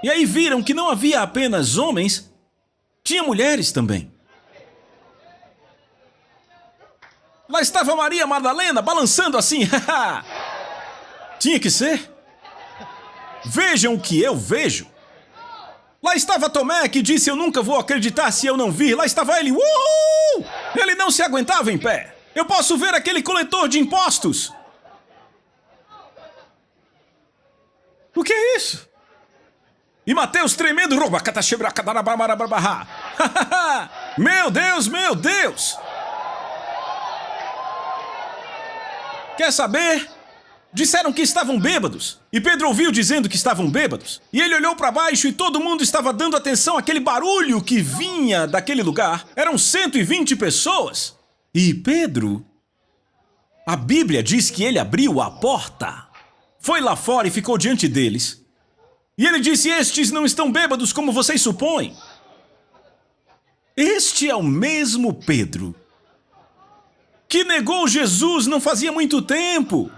E aí viram que não havia apenas homens, tinha mulheres também. Lá estava Maria Madalena balançando assim. Tinha que ser. Vejam o que eu vejo. Lá estava Tomé, que disse: eu nunca vou acreditar se eu não vir. Lá estava ele. Ele não se aguentava em pé. Eu posso ver aquele coletor de impostos. O que é isso? E Mateus tremendo. Meu Deus, meu Deus. Quer saber? Disseram que estavam bêbados. E Pedro ouviu dizendo que estavam bêbados. E ele olhou para baixo e todo mundo estava dando atenção àquele barulho que vinha daquele lugar. Eram 120 pessoas. E Pedro, a Bíblia diz que ele abriu a porta. Foi lá fora e ficou diante deles. E ele disse: estes não estão bêbados como vocês supõem. Este é o mesmo Pedro que negou Jesus não fazia muito tempo.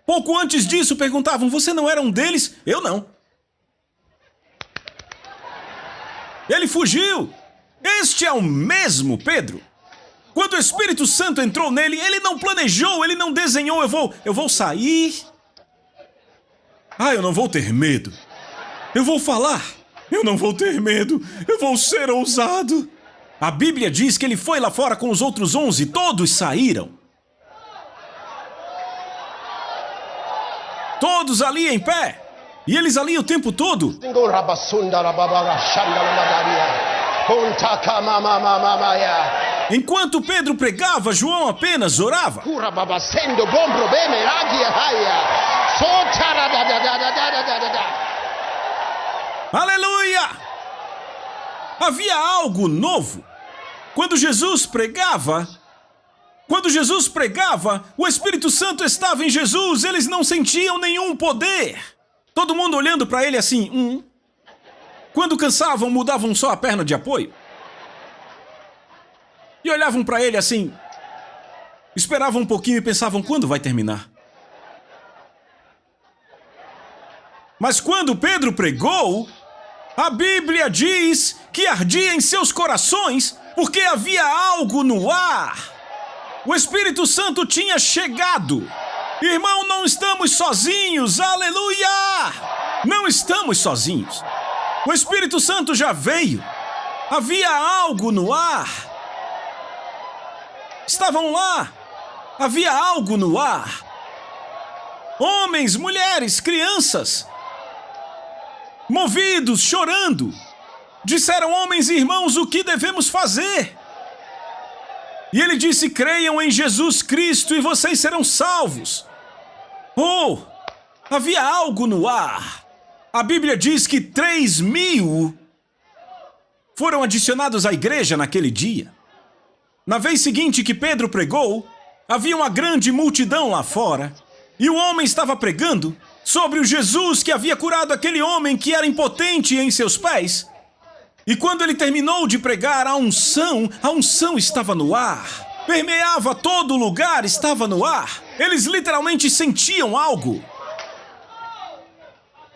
Pouco antes disso, perguntavam, você não era um deles? Eu não. Ele fugiu. Este é o mesmo Pedro. Quando o Espírito Santo entrou nele, ele não planejou, ele não desenhou, eu vou sair. Eu não vou ter medo. Eu vou falar. Eu não vou ter medo. Eu vou ser ousado. A Bíblia diz que ele foi lá fora com os outros 11, todos saíram. Todos ali em pé. E eles ali o tempo todo. Enquanto Pedro pregava, João apenas orava. Aleluia! Havia algo novo. Quando Jesus pregava, o Espírito Santo estava em Jesus, eles não sentiam nenhum poder. Todo mundo olhando para ele assim, Quando cansavam, mudavam só a perna de apoio. E olhavam para ele assim, esperavam um pouquinho e pensavam, quando vai terminar? Mas quando Pedro pregou, a Bíblia diz que ardia em seus corações porque havia algo no ar. O Espírito Santo tinha chegado. Irmão, não estamos sozinhos, aleluia! Não estamos sozinhos. O Espírito Santo já veio. Havia algo no ar. Estavam lá. Havia algo no ar. Homens, mulheres, crianças, movidos, chorando. Disseram, homens e irmãos, o que devemos fazer? E ele disse, creiam em Jesus Cristo e vocês serão salvos. Havia algo no ar. A Bíblia diz que 3.000 foram adicionados à igreja naquele dia. Na vez seguinte que Pedro pregou, havia uma grande multidão lá fora. E o homem estava pregando sobre o Jesus que havia curado aquele homem que era impotente em seus pés. E quando ele terminou de pregar, a unção estava no ar. Permeava todo lugar, estava no ar. Eles literalmente sentiam algo.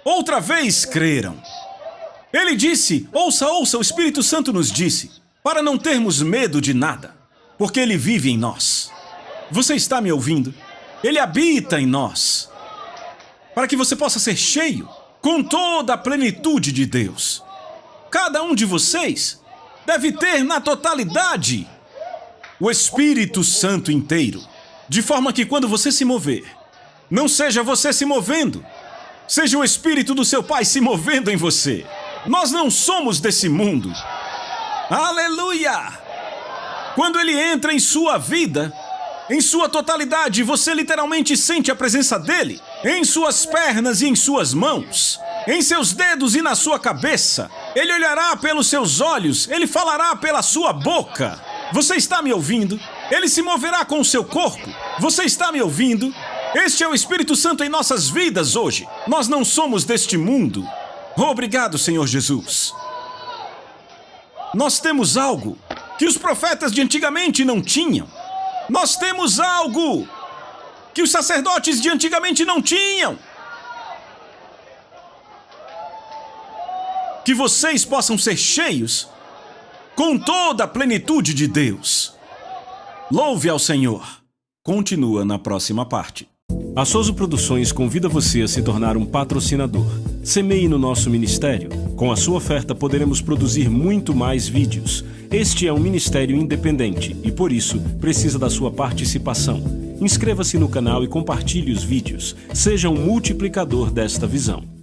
Outra vez creram. Ele disse, ouça, o Espírito Santo nos disse, para não termos medo de nada, porque ele vive em nós. Você está me ouvindo? Ele habita em nós, para que você possa ser cheio com toda a plenitude de Deus. Cada um de vocês deve ter na totalidade o Espírito Santo inteiro, de forma que quando você se mover, não seja você se movendo, seja o Espírito do seu Pai se movendo em você. Nós não somos desse mundo. Aleluia! Quando ele entra em sua vida, em sua totalidade, você literalmente sente a presença dele em suas pernas e em suas mãos, em seus dedos e na sua cabeça. Ele olhará pelos seus olhos, ele falará pela sua boca. Você está me ouvindo? Ele se moverá com o seu corpo. Você está me ouvindo? Este é o Espírito Santo em nossas vidas hoje. Nós não somos deste mundo. Obrigado, Senhor Jesus. Nós temos algo que os profetas de antigamente não tinham. Nós temos algo que os sacerdotes de antigamente não tinham. Que vocês possam ser cheios com toda a plenitude de Deus. Louve ao Senhor. Continua na próxima parte. A Soso Produções convida você a se tornar um patrocinador. Semeie no nosso ministério. Com a sua oferta poderemos produzir muito mais vídeos. Este é um ministério independente e, por isso, precisa da sua participação. Inscreva-se no canal e compartilhe os vídeos. Seja um multiplicador desta visão.